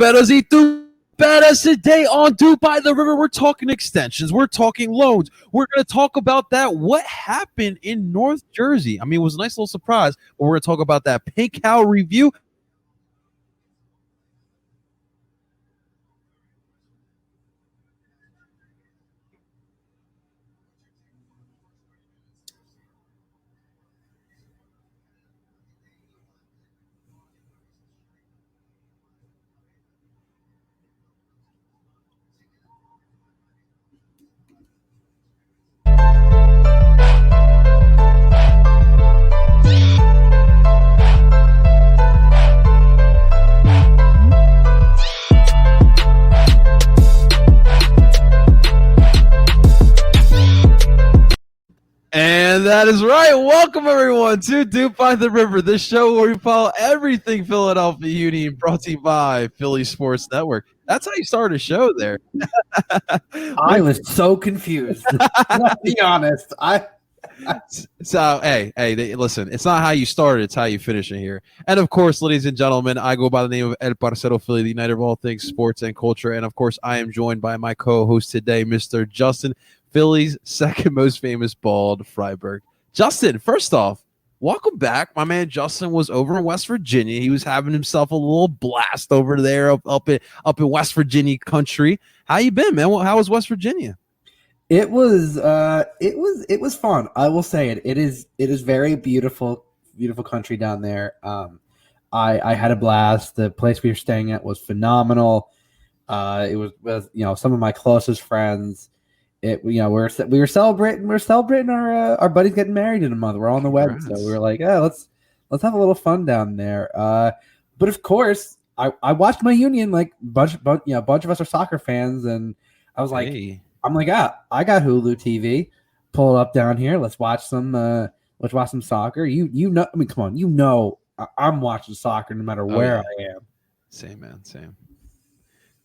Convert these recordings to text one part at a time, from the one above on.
Duperos y Duperas. Today on DOOP by the River, we're talking extensions. We're talking loans. We're going to talk about that. What happened in North Jersey? I mean, it was a nice little surprise, but we're going to talk about that Pink Cow review. And that is right. Welcome, everyone, to DOOP by the River, the show where we follow everything Philadelphia Union, brought to you by Philly Sports Network. That's how you start a show there. I was so confused. Let's be honest. So, hey, listen, it's not how you started, it's how you finish it here. And, of course, ladies and gentlemen, I go by the name of El Parcero Philly, the uniter of all things sports and culture. And, of course, I am joined by my co-host today, Mr. Justin, Philly's second most famous bald Freiberg. Justin, first off, welcome back. My man Justin was over in West Virginia. He was having himself a little blast over there up in West Virginia country. How you been, man? How was West Virginia? It was fun. I will say it. It is very beautiful country down there. I had a blast. The place we were staying at was phenomenal. It was with some of my closest friends. We were celebrating. We're celebrating our buddies getting married in a month. We're all on the wedding, so we were like, yeah, let's have a little fun down there. But of course, I watched my Union. Like a bunch of us are soccer fans, and I was like, hey. I got Hulu TV. Pull it up down here. Let's watch some soccer. Come on, I'm watching soccer no matter where I am. Same, man, same.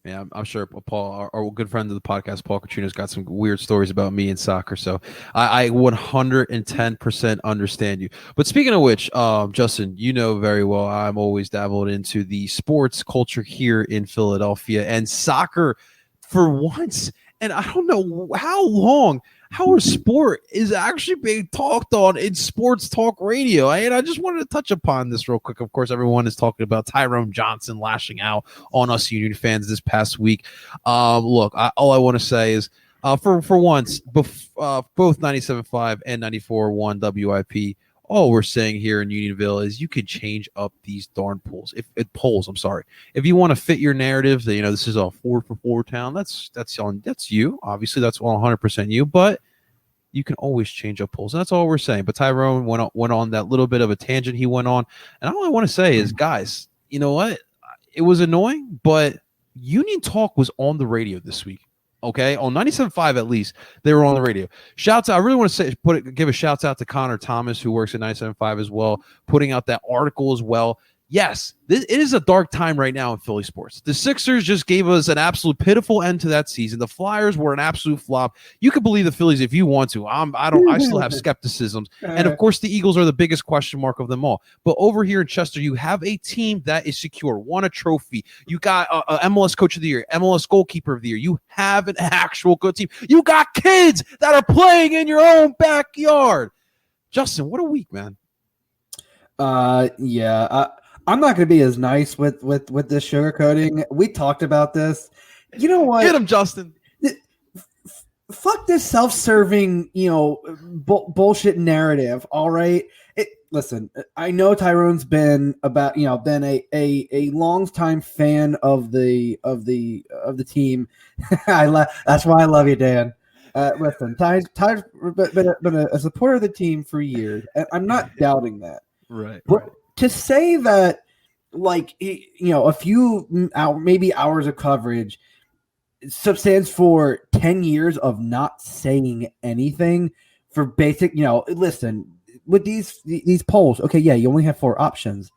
Yeah, I'm sure Paul, our good friend of the podcast, Paul Katrina's got some weird stories about me and soccer. So I 110% understand you. But speaking of which, Justin, you know very well I'm always dabbled into the sports culture here in Philadelphia, and soccer for once. And I don't know how long our sport is actually being talked on in sports talk radio. And I just wanted to touch upon this real quick. Of course, everyone is talking about Tyrone Johnson lashing out on us Union fans this past week. Look, all I want to say is for once, both 97.5 and 94.1 WIP, all we're saying here in Unionville is you could change up these darn polls. If you want to fit your narrative that this is a 4-for-4 town, that's you. Obviously, that's 100% you. But you can always change up polls, and that's all we're saying. But Tyrone went on that little bit of a tangent he went on, and all I want to say is, guys, you know what? It was annoying, but Union Talk was on the radio this week. Okay, on 97.5 at least, they were on the radio. Shouts out! I really want to give a shout out to Connor Thomas, who works at 97.5 as well, putting out that article as well. Yes, it is a dark time right now in Philly sports. The Sixers just gave us an absolute pitiful end to that season. The Flyers were an absolute flop. You can believe the Phillies if you want to. I still have skepticisms. And of course, the Eagles are the biggest question mark of them all. But over here in Chester, you have a team that is secure, won a trophy. You got a MLS Coach of the Year, MLS Goalkeeper of the Year. You have an actual good team. You got kids that are playing in your own backyard. Justin, what a week, man. I'm not going to be as nice with this sugarcoating. We talked about this. You know what? Get him, Justin. Fuck this self-serving, bullshit narrative. All right. Listen, I know Tyrone's been a long time fan of the team. That's why I love you, Dan. Listen, Ty's been a supporter of the team for years, and I'm not doubting that. Right. But to say that, a few maybe hours of coverage stands for 10 years of not saying anything for basic, listen, with these polls, okay, yeah, you only have 4 options.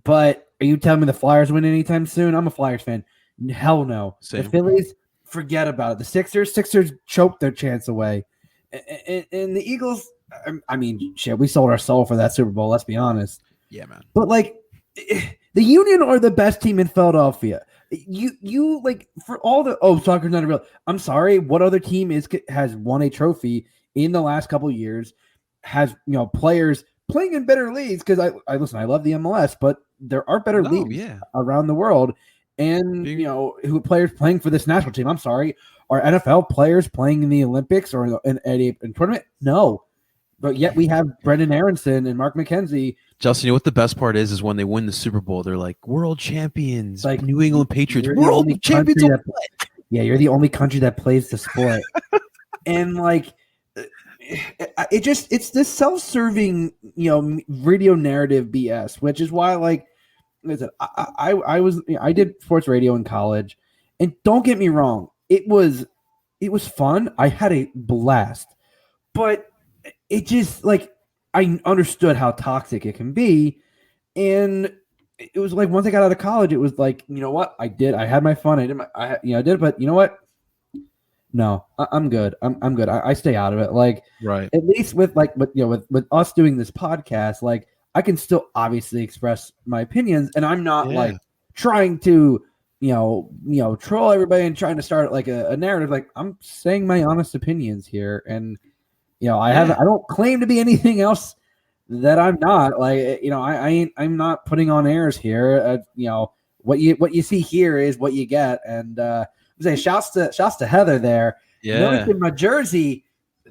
But are you telling me the Flyers win anytime soon? I'm a Flyers fan. Hell no. Same. The Phillies, forget about it. The Sixers choked their chance away. And the Eagles, I mean, shit, we sold our soul for that Super Bowl, let's be honest. Yeah, man. But, the Union are the best team in Philadelphia. You like for all the soccer's not real. I'm sorry. What other team has won a trophy in the last couple of years? Has players playing in better leagues? Because I listen. I love the MLS, but there are better leagues around the world, and who players playing for this national team. I'm sorry. Are NFL players playing in the Olympics or in a tournament? No, but yet we have Brendan Aronson and Mark McKenzie. Justin, you know what the best part is when they win the Super Bowl, they're like world champions, like New England Patriots, world champions. You're the only country that plays the sport, and like it's this self-serving, radio narrative BS, which is why listen, I did sports radio in college, and don't get me wrong, it was fun. I had a blast, but it just I understood how toxic it can be, and it was like once I got out of college, it was like, you know what, I had my fun, I did it, but you know what, no, I'm good, I'm good, I stay out of it. Right, at least with with us doing this podcast, I can still obviously express my opinions, and I'm not trying to troll everybody and trying to start a narrative. I'm saying my honest opinions here, and I don't claim to be anything else that I'm not. I'm not putting on airs here. What you see here is what you get. And say shouts to Heather there. Yeah, noticing my jersey.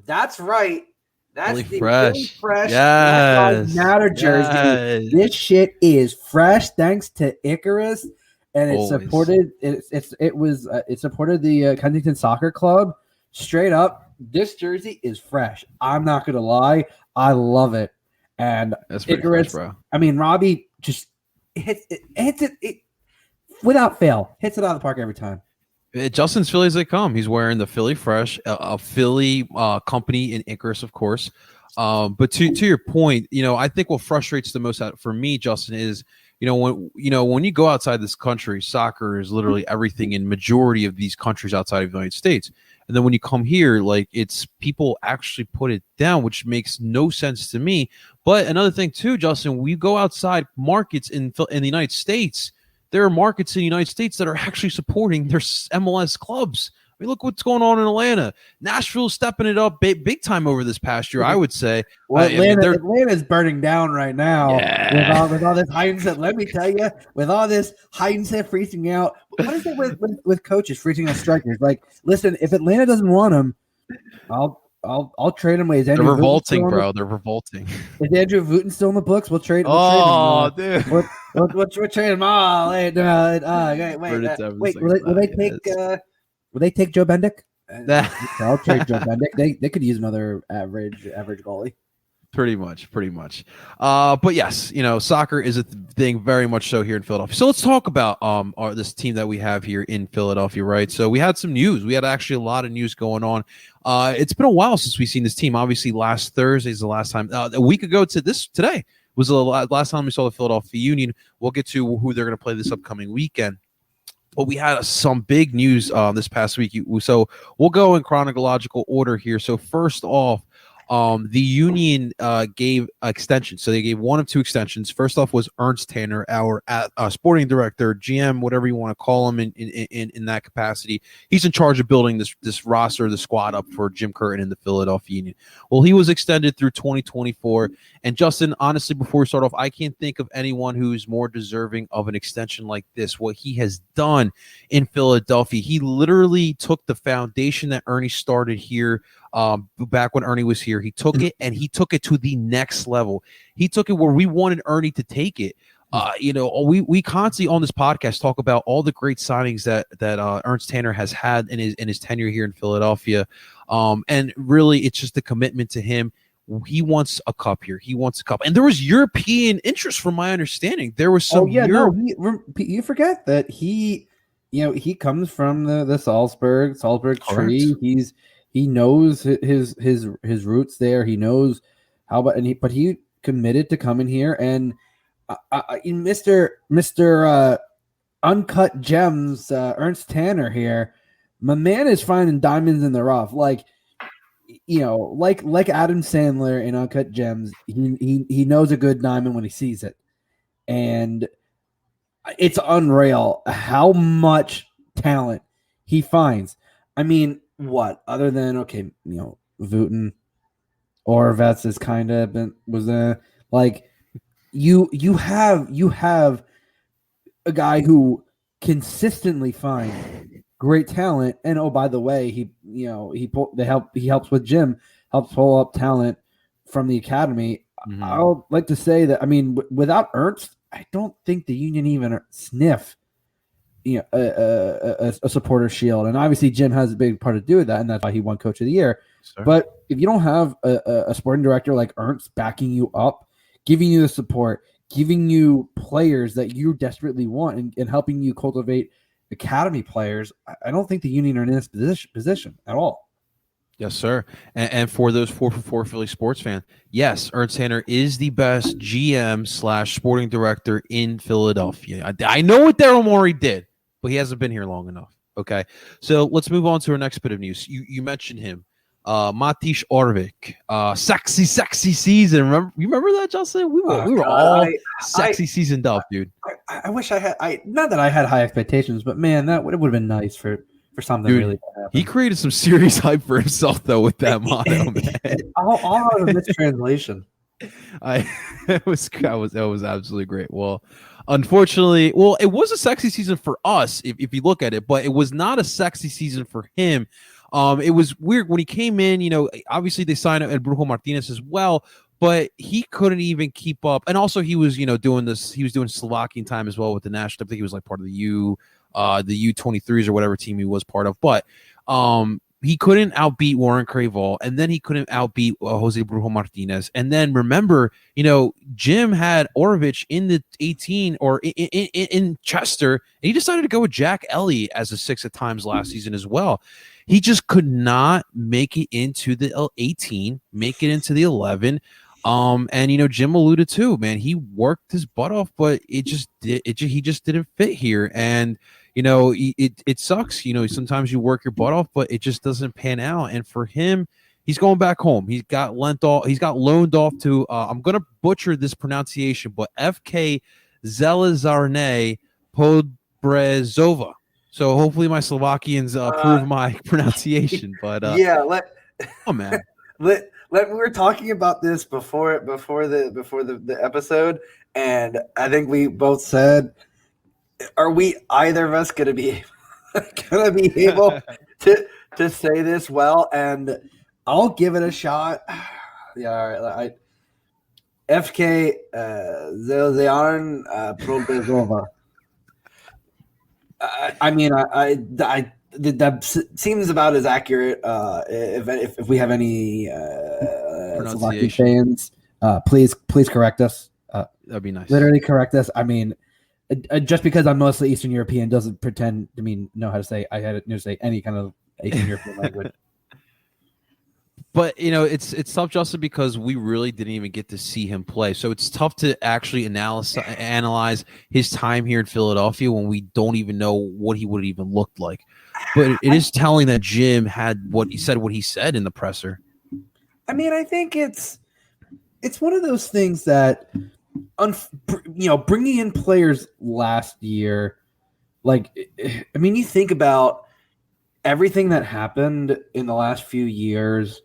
That's right. That's really the fresh. really fresh Yes. Matter jersey. Yes. This shit is fresh thanks to Icarus, and it supported it supported the Kensington Soccer Club. Straight up. This jersey is fresh. I'm not gonna lie, I love it. And that's Icarus, fresh, bro. I mean, Robbie just hits it without fail. Hits it out of the park every time. Justin's Philly as they come. He's wearing the Philly Fresh, a Philly company in Icarus, of course. But to your point, I think what frustrates the most for me, Justin, is when you go outside this country, soccer is literally everything in majority of these countries outside of the United States. And then when you come here, it's people actually put it down, which makes no sense to me. But another thing too, Justin, we go outside markets in the United States. There are markets in the United States that are actually supporting their MLS clubs. I mean, look what's going on in Atlanta. Nashville's stepping it up big time over this past year, I would say. Well, Atlanta's burning down right now with all this Heinze. Let me tell you, with all this Heinze freezing out. What is it with coaches freezing out strikers? Listen, if Atlanta doesn't want them, I'll trade him away. They're revolting, bro. They're revolting. Is Andrew Wooten still in the books? We'll trade. Dude. We'll trade him all. Wait. Will they take Joe Bendick? I'll trade Joe Bendick. They could use another average goalie. Pretty much. But yes, soccer is a thing very much so here in Philadelphia. So let's talk about this team that we have here in Philadelphia, right? So we had some news. We had actually a lot of news going on. It's been a while since we've seen this team. Obviously, last Thursday is the last time. A week ago today was the last time we saw the Philadelphia Union. We'll get to who they're going to play this upcoming weekend. But we had some big news this past week. So we'll go in chronological order here. So first off, the Union gave extensions. So they gave one of two extensions. First off was Ernst Tanner, our sporting director, GM, whatever you want to call him in that capacity. He's in charge of building this roster, the squad up for Jim Curtin and the Philadelphia Union. Well, he was extended through 2024. And Justin, honestly, before we start off, I can't think of anyone who's more deserving of an extension like this. What he has done in Philadelphia, he literally took the foundation that Ernie started here back when Ernie was here. He took it and he took it to the next level. He took it where we wanted Ernie to take it. We constantly on this podcast talk about all the great signings that Ernst Tanner has had in his tenure here in Philadelphia. And really it's just a commitment to him. He wants a cup here. He wants a cup. And there was European interest from my understanding. There was some you forget that he comes from the Salzburg tree. He knows his roots there. He knows how about but he committed to coming here and Mr. Uncut Gems Ernst Tanner here. My man is finding diamonds in the rough. Like Adam Sandler in Uncut Gems, he knows a good diamond when he sees it. And It's unreal how much talent he finds. I mean, what other than Wooten or Vets is kind of been was like you have a guy who consistently finds great talent, and oh, by the way, he helps with Jim, helps pull up talent from the academy. Mhm. I would like to say that, I mean, without Ernst, I don't think the Union even sniff a supporter shield, and obviously Jim has a big part to do with that, and that's why he won Coach of the Year. Sir. But if you don't have a sporting director like Ernst backing you up, giving you the support, giving you players that you desperately want, and helping you cultivate academy players, I don't think the Union are in this position at all. Yes, sir. And for those 4for4 Philly sports fans, yes, Ernst Tanner is the best GM/sporting director in Philadelphia. I know what Daryl Morey did, but he hasn't been here long enough. Okay, so let's move on to our next bit of news. You mentioned him, Matiš Orvik. Sexy season. Remember that, Justin? We were all sexy seasoned up, dude. I wish I had. Not that I had high expectations, but man, that would have been nice for something really to happen. He created some serious hype for himself, though, with that motto, man. All out of mistranslation. That was absolutely great. Well, unfortunately, it was a sexy season for us if you look at it, but it was not a sexy season for him. It was weird when he came in. Obviously they signed El Brujo Martinez as well, but he couldn't even keep up. And also he was doing this. He was doing Slovakian time as well with the national. I think he was like part of the U23s or whatever team he was part of. But he couldn't outbeat Warren Craval, and then he couldn't outbeat Jose Brujo Martinez. And then remember, Jim had Orovich in the 18 or in Chester, and he decided to go with Jack Elliott as a 6 at times last season as well. He just could not make it into the 18, make it into the 11. And Jim alluded to, man, he worked his butt off, but he just didn't fit here. And it sucks. Sometimes you work your butt off, but it just doesn't pan out. And for him, he's going back home. He's got loaned off to I'm gonna butcher this pronunciation, but FK Zelezarne Podbrezova. So hopefully my Slovakians prove my pronunciation. But oh man, we were talking about this before the episode, and I think we both said, are we either of us going to be able to say this well? And I'll give it a shot. Yeah, all right. FK Zelzearn Probezova. I mean, that seems about as accurate. If we have any Slovakian fans, please correct us. That'd be nice. Literally correct us. I mean, just because I'm mostly Eastern European doesn't pretend to know how to say. I had to say any kind of Eastern European language. But it's tough, Justin, because we really didn't even get to see him play. So it's tough to actually analyze his time here in Philadelphia when we don't even know what he would have even looked like. But it is telling that Jim had what he said in the presser. I mean, I think it's one of those things that, bringing in players last year, you think about everything that happened in the last few years.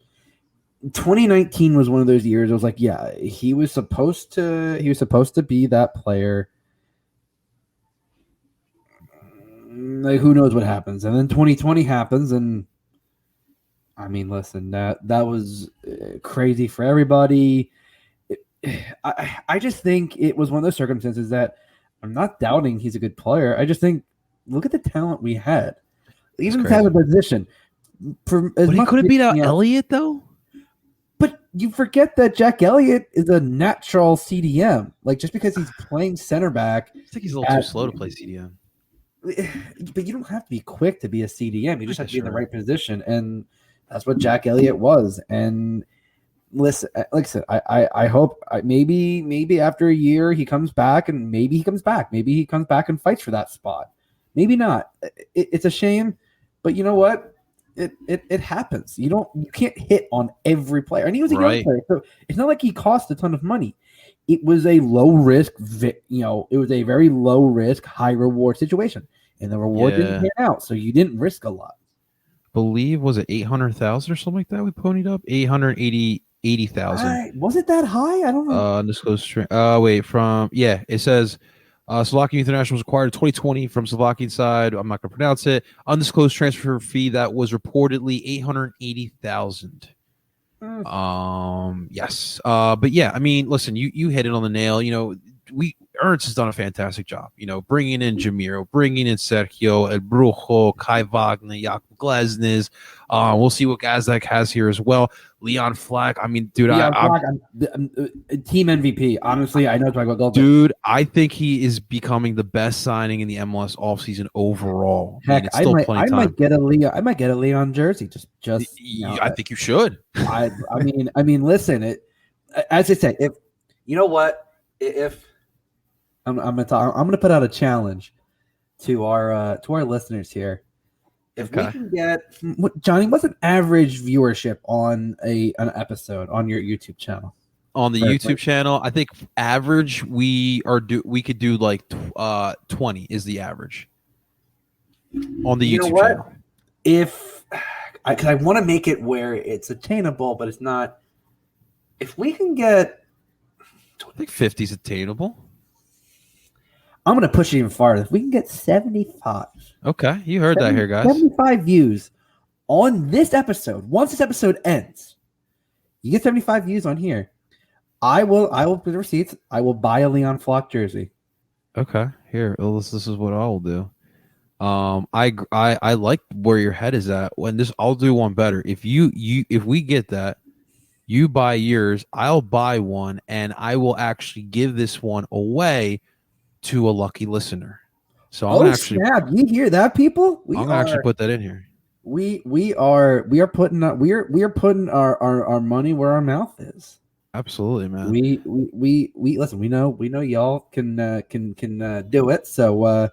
2019 was one of those years. I was like, yeah, he was supposed to be that player. Like, who knows what happens? And then 2020 happens, and I mean, listen, that was crazy for everybody. I just think it was one of those circumstances that I'm not doubting he's a good player. I just think, look at the talent we had, even inside the position. But he couldn't beat out Elliott, though. But you forget that Jack Elliott is a natural CDM. Like, just because he's playing center back, I think he's a little too slow to play CDM. But you don't have to be quick to be a CDM. You just have to be in the right position, and that's what Jack Elliott was. And listen, like I said, I hope maybe after a year he comes back, and maybe he comes back. Maybe he comes back and fights for that spot. Maybe not. It's a shame, but you know what? it happens. You can't hit on every player, and he was a young Right. player, so it's not like he cost a ton of money. It was a low risk, it was a very low risk, high reward situation, and the reward didn't Yeah. pan out, so you didn't risk a lot. Believe was it 800,000 or something like that? We ponied up 80,000. Was it that high? I don't know. Undisclosed string. Wait, it says Slovakian International was acquired in 2020 from Slovakian side. I'm not going to pronounce it. Undisclosed transfer fee that was reportedly 880,000. Yes. But yeah, I mean, listen, you hit it on the nail. Ernst has done a fantastic job. Bringing in Jamiro, bringing in Sergio, El Brujo, Kai Wagner, Jakub Glesnes. We'll see what Gazdak has here as well. Leon Flack. I mean, dude, I'm team MVP. Honestly, I know it's about gold. Dude, I think he is becoming the best signing in the MLS offseason overall. Heck, I might get a Leon jersey. I think you should. I mean, listen. As I say, if you know what, if I'm gonna put out a challenge to our listeners here. If we can get Johnny, what's an average viewership on an episode on your YouTube channel? On the YouTube channel, I think average we could do like 20 is the average on the YouTube channel. Because I want to make it where it's attainable, but it's not. If we can get, I think 50 is attainable. I'm going to push it even farther. If we can get 75. Okay, you heard that here, guys. 75 views on this episode. Once this episode ends, you get 75 views on here. I will put the receipts. I will buy a Leon Flock jersey. Okay, here. This is what I will do. I like where your head is at. I'll do one better. If we get that, you buy yours, I'll buy one, and I will actually give this one away to a lucky listener. So I'm you hear that, people? I'm gonna actually put that in here. We are putting our money where our mouth is. Absolutely, man. We listen. We know y'all can do it. So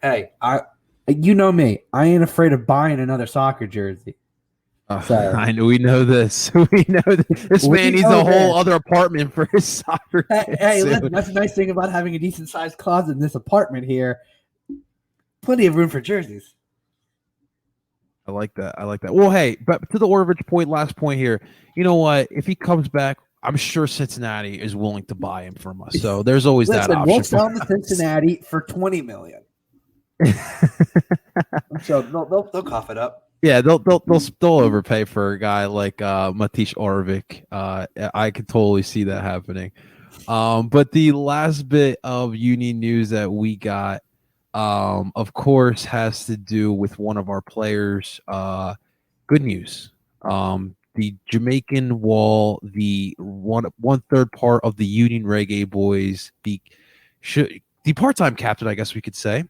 hey, you know me. I ain't afraid of buying another soccer jersey. I know we know this. We know this man needs a whole other apartment for his soccer. Hey, listen, that's the nice thing about having a decent sized closet in this apartment here. Plenty of room for jerseys. I like that. Well, hey, but to the Orovich point, last point here. You know what? If he comes back, I'm sure Cincinnati is willing to buy him from us. So there's always that option. We'll sell him to Cincinnati for $20 million. So they'll cough it up. Yeah, they'll overpay for a guy like Matish Orovich. I could totally see that happening. But the last bit of Union news that we got, of course, has to do with one of our players. Good news. The Jamaican Wall, the one third part of the Union Reggae Boys, the part-time captain, I guess we could say,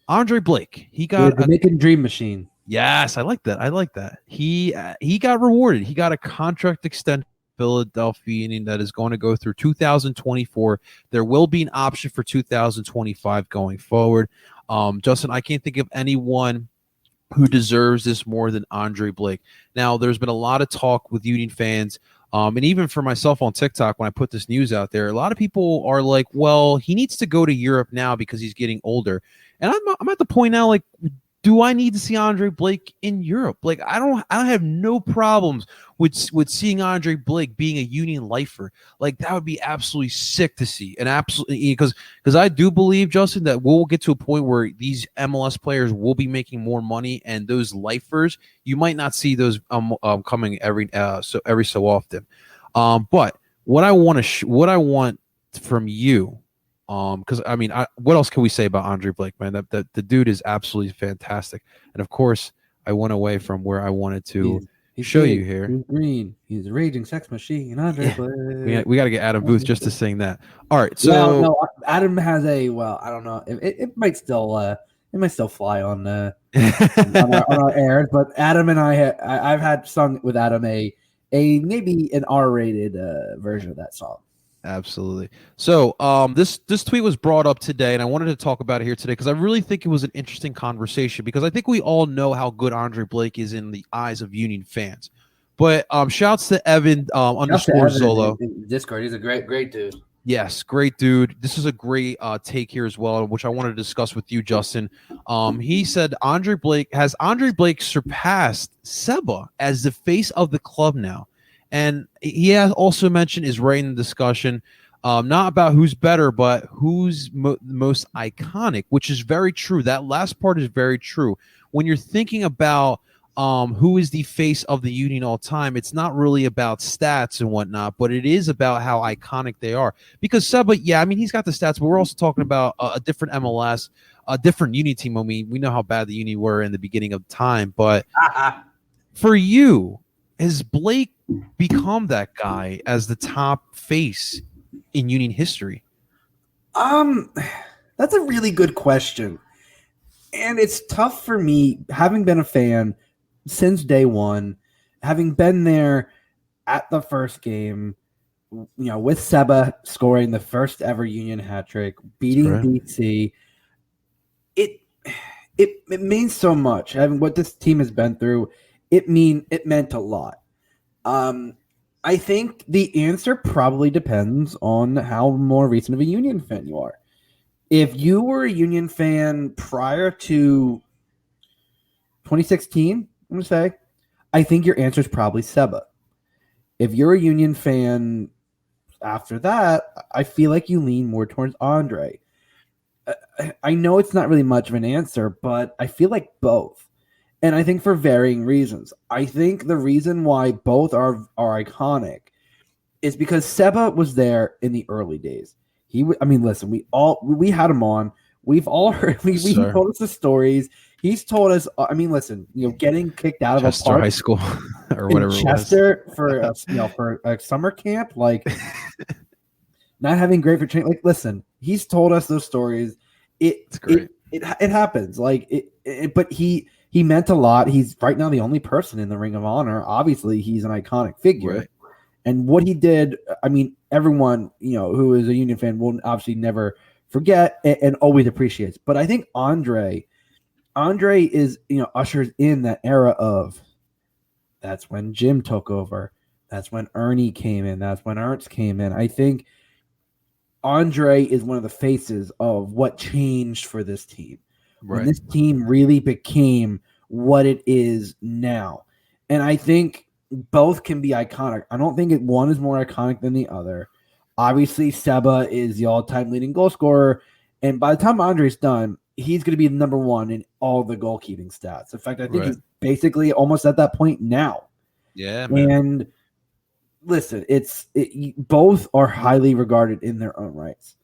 Andre Blake. He got the Jamaican Dream Machine. Yes, I like that. He got rewarded. He got a contract extension with Philadelphia that is going to go through 2024. There will be an option for 2025 going forward. Justin, I can't think of anyone who deserves this more than Andre Blake. Now, there's been a lot of talk with Union fans, and even for myself on TikTok when I put this news out there, a lot of people are like, well, he needs to go to Europe now because he's getting older. And I'm at the point now, like, do I need to see Andre Blake in Europe? Like, I have no problems with seeing Andre Blake being a Union lifer. Like, that would be absolutely sick to see. And absolutely, because I do believe, Justin, that we'll get to a point where these MLS players will be making more money, and those lifers, you might not see those coming every so often. But what I want from you. Because I mean, what else can we say about Andre Blake, man? That the dude is absolutely fantastic, and of course, I went away from where I wanted to show you here. He's green. He's a raging sex machine. Andre Blake. We got to get Adam Booth just to sing that. All right, so no, Adam has I don't know. It might still fly on our air, but Adam and I've had sung with Adam a maybe an R-rated version of that song. Absolutely. So, this tweet was brought up today, and I wanted to talk about it here today because I really think it was an interesting conversation. Because I think we all know how good Andre Blake is in the eyes of Union fans. But shouts to Evan Shouts to underscore Evan Zolo. in Discord. He's a great dude. Yes, great dude. This is a great take here as well, which I wanted to discuss with you, Justin. He said Andre Blake surpassed Seba as the face of the club now, and he has also mentioned is right in the discussion, not about who's better, but who's most iconic, which is very true. That last part is very true. When you're thinking about who is the face of the Union all time, it's not really about stats and whatnot, but it is about how iconic they are. Because Seba, yeah, I mean, he's got the stats, but we're also talking about a different MLS, a different Union team. I mean, we know how bad the Union were in the beginning of time, but for you, has Blake become that guy as the top face in Union history? That's a really good question. And it's tough for me, having been a fan since day one, having been there at the first game, with Seba scoring the first ever Union hat trick, beating DC. It means so much. I mean, what this team has been through, it meant a lot. I think the answer probably depends on how more recent of a Union fan you are. If you were a Union fan prior to 2016, I'm going to say, I think your answer is probably Seba. If you're a Union fan after that, I feel like you lean more towards Andre. I know it's not really much of an answer, but I feel like both. And I think for varying reasons. I think the reason why both are iconic is because Seba was there in the early days. Listen, we had him on. We've all heard. He told us the stories. He's told us. Listen, getting kicked out Chester of a park high school or whatever in Chester for a summer camp, like not having great for training. Like, listen, he's told us those stories. It's great. It happens. Like but he meant a lot. He's right now the only person in the Ring of Honor. Obviously, he's an iconic figure. Right. And what he did, everyone, who is a Union fan will obviously never forget and always appreciates. But I think Andre is, ushers in that era of that's when Jim took over. That's when Ernie came in. That's when Ernst came in. I think Andre is one of the faces of what changed for this team. Right. When this team really became what it is now. And I think both can be iconic. I don't think one is more iconic than the other. Obviously, Seba is the all-time leading goal scorer, and by the time Andre's done, he's going to be number one in all the goalkeeping stats. In fact, I think he's basically almost at that point now. Yeah, man. And listen, both are highly regarded in their own rights,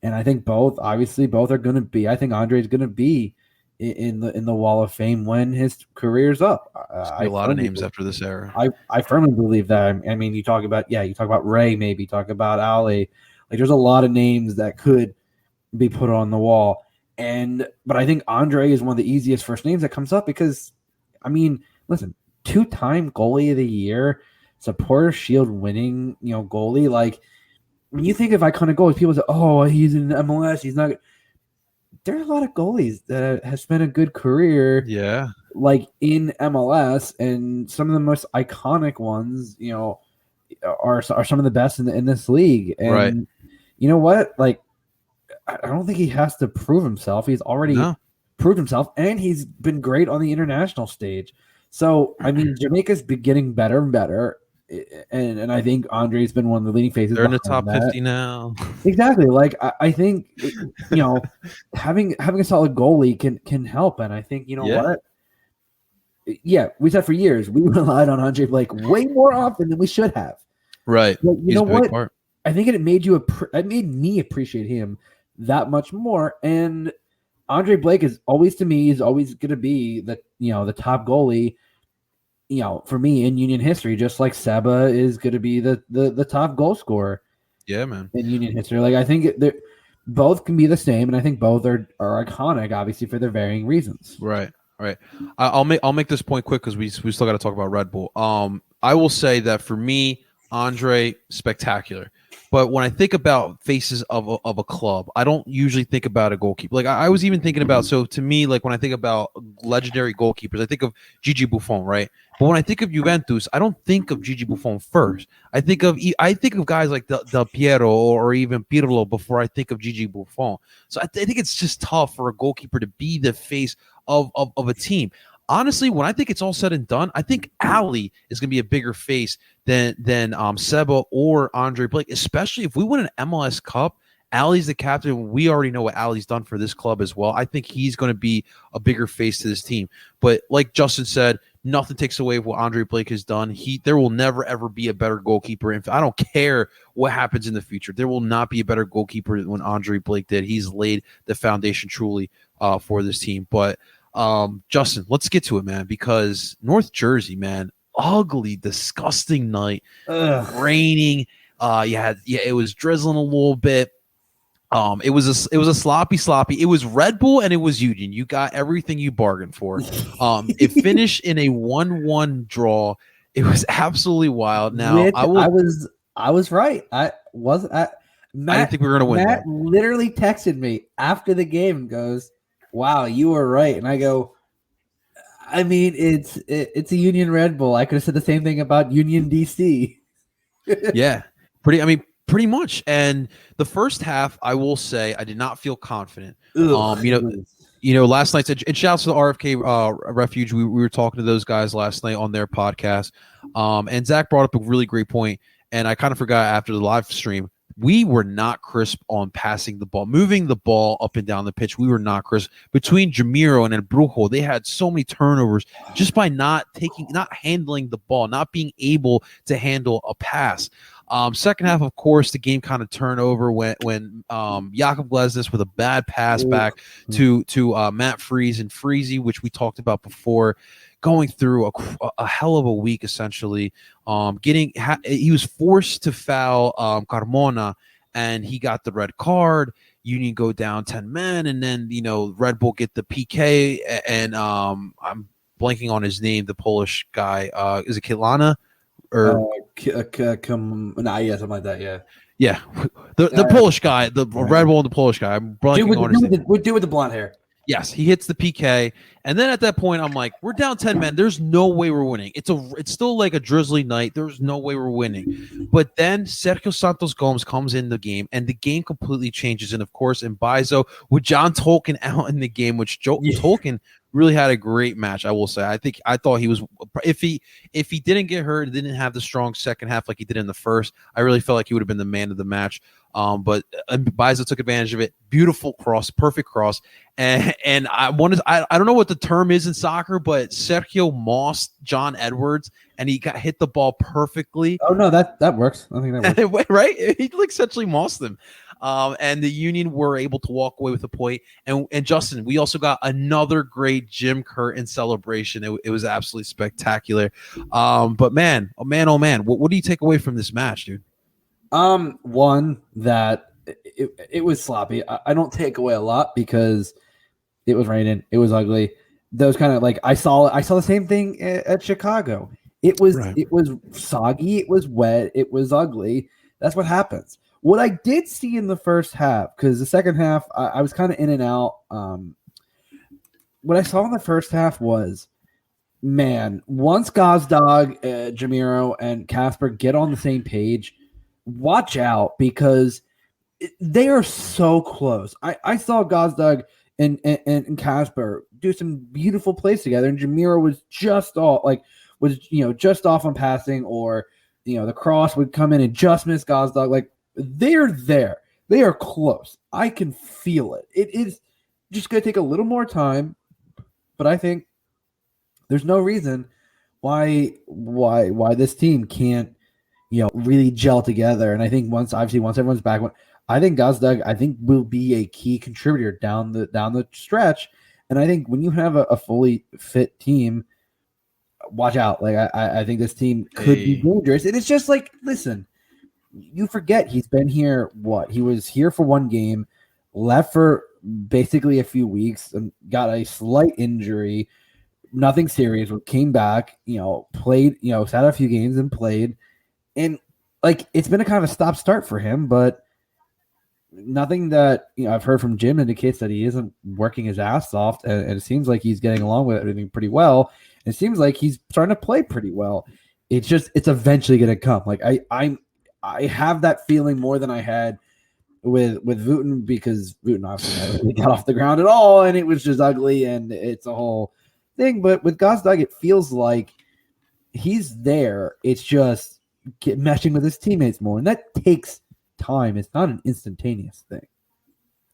and I think both are going to be. I think Andre's going to be in the Wall of Fame when his career's up. A lot of names after this era. I firmly believe that. I mean, you talk about Ray, maybe talk about Ali. Like, there's a lot of names that could be put on the wall. But I think Andre is one of the easiest first names that comes up because, listen, 2-time goalie of the year, Supporter Shield winning, goalie. Like, when you think of iconic goalies, people say, "Oh, he's in MLS. He's not good." There are a lot of goalies that have spent a good career, like in MLS, and some of the most iconic ones, are some of the best in this league. And you know what? Like, I don't think he has to prove himself. He's already proved himself, and he's been great on the international stage. So, Jamaica's been getting better and better. And I think Andre's been one of the leading faces. They're in the top 50 now. Exactly. Like, I think, having a solid goalie can help. And I think, what? Yeah, we said for years we relied on Andre Blake way more often than we should have. Right. But you know what? Part. I think it made me appreciate him that much more. And Andre Blake is always going to be the top goalie. For me in Union history, just like Seba is going to be the top goal scorer. Yeah, man. In Union history, like, I think both can be the same, and I think both are iconic, obviously for their varying reasons. Right. I'll make this point quick because we still got to talk about Red Bull. I will say that for me, Andre, spectacular. But when I think about faces of a club, I don't usually think about a goalkeeper. Like I was even thinking about, so to me, like when I think about legendary goalkeepers, I think of Gigi Buffon, right? But when I think of Juventus, I don't think of Gigi Buffon first. I think of guys like Del Piero or even Pirlo before I think of Gigi Buffon. So I think it's just tough for a goalkeeper to be the face of a team. Honestly, when I think it's all said and done, I think Ali is going to be a bigger face than Seba or Andre Blake, especially if we win an MLS Cup. Ali's the captain. We already know what Ali's done for this club as well. I think he's going to be a bigger face to this team. But like Justin said, nothing takes away what Andre Blake has done. There will never, ever be a better goalkeeper. I don't care what happens in the future. There will not be a better goalkeeper than Andre Blake did. He's laid the foundation truly for this team. But Justin, let's get to it, man, because North Jersey, man, ugly, disgusting night. Raining. It was drizzling a little bit. It was a sloppy. It was Red Bull and it was Union. You got everything you bargained for. It finished in a 1-1 draw. It was absolutely wild. Now I was right. I didn't think we were gonna win. Matt literally texted me after the game and goes, "Wow, you were right." And I go, I mean, it's a Union Red Bull. I could have said the same thing about Union DC. Yeah, pretty much. And the first half, I will say, I did not feel confident. Last night, and shouts to the RFK Refuge. We were talking to those guys last night on their podcast. And Zach brought up a really great point, and I kind of forgot after the live stream. We were not crisp on passing the ball, moving the ball up and down the pitch. We were not crisp. Between Jamiro and Brujo, they had so many turnovers just by not handling the ball, not being able to handle a pass. Second half, of course, the game kind of turned over when Jakob Glesnes with a bad pass back to Matt Freese and Freezy, which we talked about before, going through a hell of a week essentially. He was forced to foul Carmona, and he got the red card. Union go down 10 men, and then Red Bull get the PK, and I'm blanking on his name, the Polish guy. Is it Kilana? Something like that, yeah. The Polish guy, the Red Bull and the Polish guy. I'm blanking on his name. With the blonde hair. Yes, he hits the PK, and then at that point, I'm like, we're down 10 men. There's no way we're winning. It's still like a drizzly night. There's no way we're winning. But then Sergio Santos Gomes comes in the game, and the game completely changes. And of course, in Mbaizo with John Tolkien out in the game, which Tolkien really had a great match. I will say. I thought he was, if he didn't get hurt and didn't have the strong second half like he did in the first, I really felt like he would have been the man of the match. But Mbaizo took advantage of it. Beautiful cross, perfect cross. And I don't know what the term is in soccer, but Sergio mossed John Edwards, and he hit the ball perfectly. Oh no, that works. I think that works. Right? He essentially mossed them. And the Union were able to walk away with a point. And Justin, we also got another great Jim Curtin celebration. It was absolutely spectacular. But man, what do you take away from this match, dude? One, that it was sloppy. I don't take away a lot because it was raining. It was ugly. Those kind of, like, I saw the same thing at Chicago. It was soggy. It was wet. It was ugly. That's what happens. What I did see in the first half, because the second half I was kind of in and out. What I saw in the first half was, man, once Gazdag, Jamiro, and Casper get on the same page, watch out, because they are so close. I saw Gazdag and Casper do some beautiful plays together, and Jamiro was just off on passing, or the cross would come in and just miss Gazdag. Like, they're there. They are close. I can feel it. It is just going to take a little more time, but I think there's no reason why this team can't really gel together. And I think once everyone's back, I think Gazdag will be a key contributor down the stretch. And I think when you have a fully fit team, watch out. Like, I think this team could be dangerous. And it's just like, listen, you forget he's been here. He was here for one game, left for basically a few weeks, and got a slight injury, nothing serious. Came back, played, sat a few games and played. And like it's been a kind of a stop start for him, but nothing that I've heard from Jim indicates that he isn't working his ass off, and it seems like he's getting along with everything pretty well. It seems like he's starting to play pretty well. It's eventually going to come. Like I have that feeling more than I had with Wooten, because Wooten obviously never really got off the ground at all, and it was just ugly, and it's a whole thing. But with Gazdag, it feels like he's there. It's just meshing with his teammates more, and that takes time. It's not an instantaneous thing.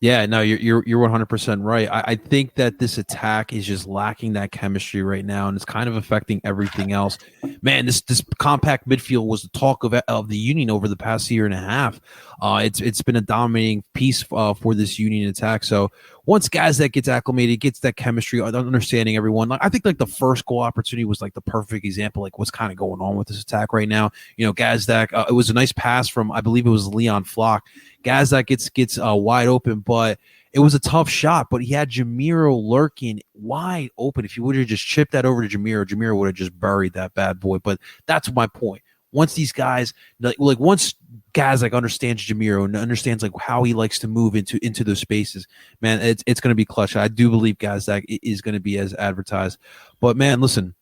Yeah, no, you're 100% right. I think that this attack is just lacking that chemistry right now, and it's kind of affecting everything else. Man, this compact midfield was the talk of the Union over the past year and a half. It's been a dominating piece for this Union attack. So once guys that gets acclimated, gets that chemistry, understanding everyone. Like I think like the first goal opportunity was like the perfect example, like what's kind of going on with this attack right now. Gazdak, it was a nice pass from, I believe it was Leon Flock. Gazdak gets wide open, but it was a tough shot. But he had Jamiro lurking wide open. If you would have just chipped that over to Jamiro would have just buried that bad boy. But that's my point. Once these guys, like once Gazdak understands Jamiro and understands like how he likes to move into those spaces, man, it's going to be clutch. I do believe Gazdak is going to be as advertised. But man, listen,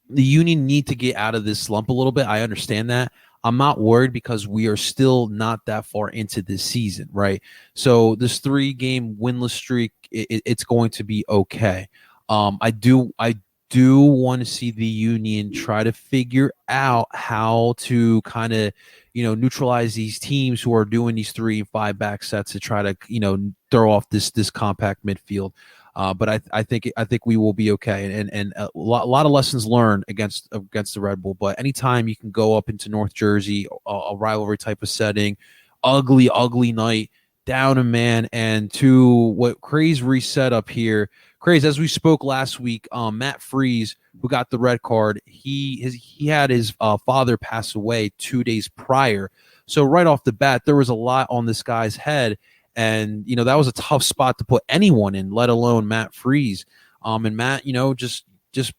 the Union need to get out of this slump a little bit. I understand that. I'm not worried because we are still not that far into this season, right? So this 3-game winless streak, it's going to be okay. I do want to see the Union try to figure out how to kind of, neutralize these teams who are doing these 3 and 5 back sets to try to, throw off this compact midfield. But I think we will be okay, and a lot of lessons learned against the Red Bull. But anytime you can go up into North Jersey, a rivalry type of setting, ugly night, down a man, and to what Craze reset up here. Craze, as we spoke last week, Matt Freeze, who got the red card, he had his father pass away 2 days prior. So right off the bat, there was a lot on this guy's head. And, that was a tough spot to put anyone in, let alone Matt Freeze. And Matt, just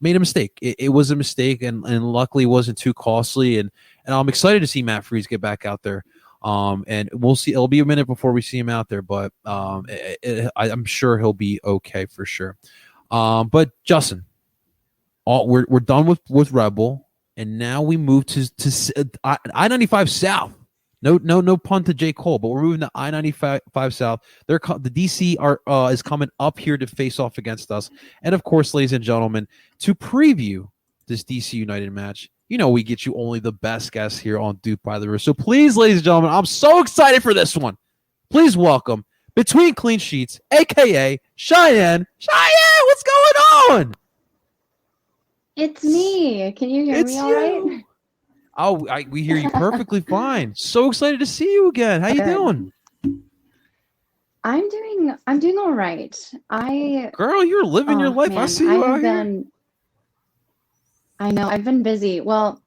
made a mistake. It was a mistake, and luckily it wasn't too costly. And I'm excited to see Matt Freeze get back out there. And we'll see. It'll be a minute before we see him out there, but I'm sure he'll be okay for sure. But Justin, we're done with Rebel, and now we move to I-95 South. No pun to J. Cole, but we're moving to I-95 South. The DC is coming up here to face off against us. And, of course, ladies and gentlemen, to preview this DC United match, we get you only the best guests here on DOOP by the River. So please, ladies and gentlemen, I'm so excited for this one. Please welcome, Between Clean Sheets, a.k.a. Cheyenne. Cheyenne, what's going on? It's me. Can you hear me all right? Oh, we hear you perfectly fine. So excited to see you again. How you doing? I'm doing all right. Girl, you're living your life. Man, I see you out here. I know I've been busy. Well,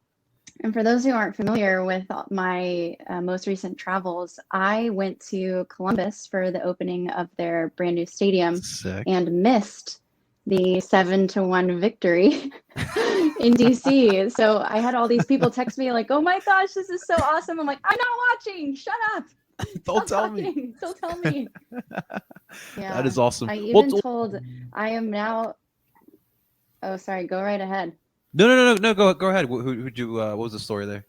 and for those who aren't familiar with my most recent travels, I went to Columbus for the opening of their brand new stadium. Sick. And missed the 7-1 victory in DC. So I had all these people text me like, "Oh my gosh, this is so awesome." I'm like, "I'm not watching. Shut up. Don't tell me. Don't tell me." Yeah. That is awesome. I even told I am now. Oh, sorry. Go right ahead. No. Go ahead. What was the story there?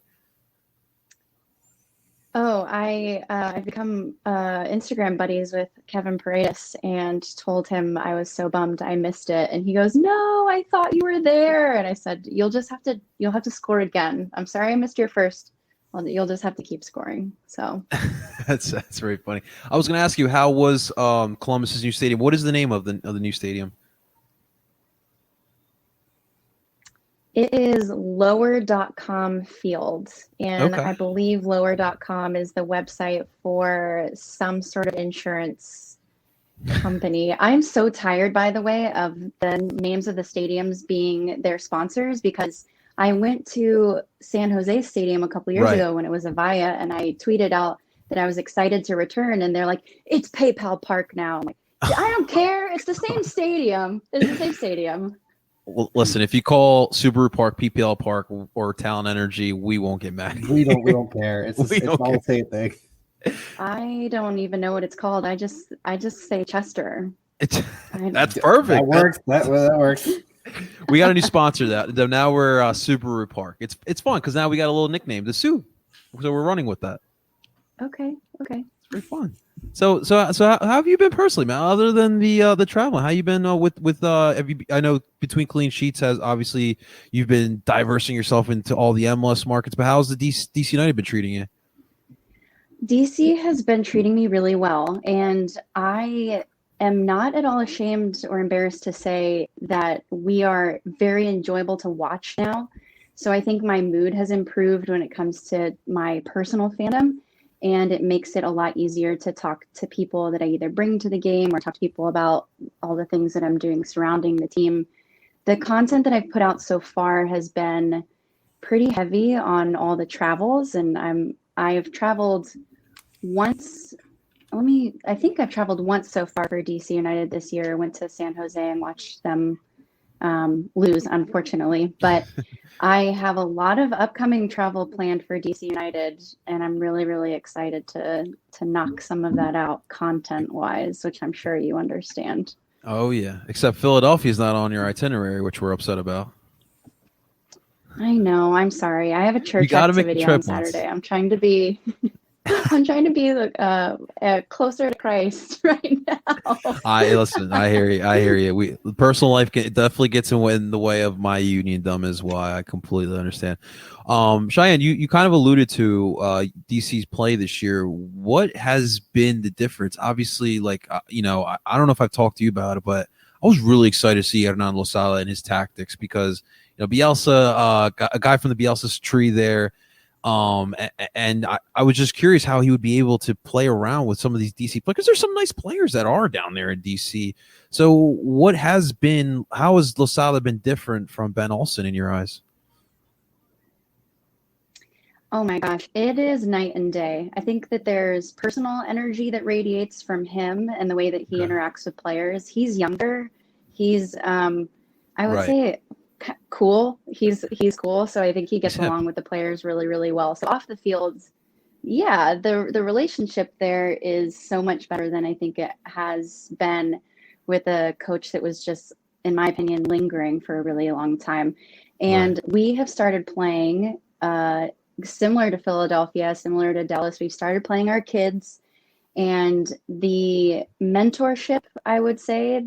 Oh, I've become Instagram buddies with Kevin Paredes and told him I was so bummed I missed it, and he goes, "No, I thought you were there." And I said, "You'll have to score again. I'm sorry I missed your first. Well, you'll just have to keep scoring." So that's very funny. I was going to ask you, how was Columbus's new stadium? What is the name of the new stadium? It is lower.com field, and Okay. I believe lower.com is the website for some sort of insurance company. I'm so tired, by the way, of the names of the stadiums being their sponsors, because I went to San Jose Stadium a couple years ago when it was Avaya, and I tweeted out that I was excited to return, and they're like, "It's PayPal Park now." I'm like, I don't care. It's the same stadium. It's the same stadium. Well, listen, if you call Subaru Park PPL Park or Talent Energy, we won't get mad. We don't care. We It's don't all care. the same thing. I don't even know what it's called. I just say Chester. That's That perfect. works. That works. We got a new sponsor. That now we're Subaru Park. It's fun because now we got a little nickname, the Sue. So we're running with that. Okay. It's very fun. So how have you been personally, man? Other than the travel, how you been with have you? I know between clean sheets has obviously you've been diversing yourself into all the MLS markets, but how's the DC United been treating you? DC has been treating me really well, and I am not at all ashamed or embarrassed to say that we are very enjoyable to watch now. So I think my mood has improved when it comes to my personal fandom, and it makes it a lot easier to talk to people that I either bring to the game or talk to people about all the things that I'm doing surrounding the team. The content that I've put out so far has been pretty heavy on all the travels, and I've traveled once. I think I've traveled once so far for DC United this year. Went to San Jose and watched them lose, unfortunately. But I have a lot of upcoming travel planned for DC United, and I'm really, really excited to knock some of that out content wise, which I'm sure you understand. Oh yeah, except Philadelphia's not on your itinerary, which we're upset about. I know. I'm sorry. I have a You church got to make the activity on trip once. Saturday. I'm trying to be closer to Christ right now. I listen. I hear you. I hear you. We personal life definitely gets in the way of my union-dom is why I completely understand. Cheyenne, you kind of alluded to DC's play this year. What has been the difference? Obviously, like I don't know if I've talked to you about it, but I was really excited to see Hernan Losada and his tactics because Bielsa, a guy from the Bielsa's tree there. And I was just curious how he would be able to play around with some of these DC players because there's some nice players that are down there in DC. So how has Losada been different from Ben Olsen in your eyes? Oh my gosh, it is night and day. I think that there's personal energy that radiates from him and the way that he Okay. interacts with players. He's younger. He's I would Right. say cool. He's cool, so I think he He's gets hip. along with the players really, really well. So off the field, yeah, the relationship there is so much better than I think it has been with a coach that was just, in my opinion, lingering for a really long time. Right. And we have started playing similar to Philadelphia, similar to Dallas. We've started playing our kids, and the mentorship, I would say,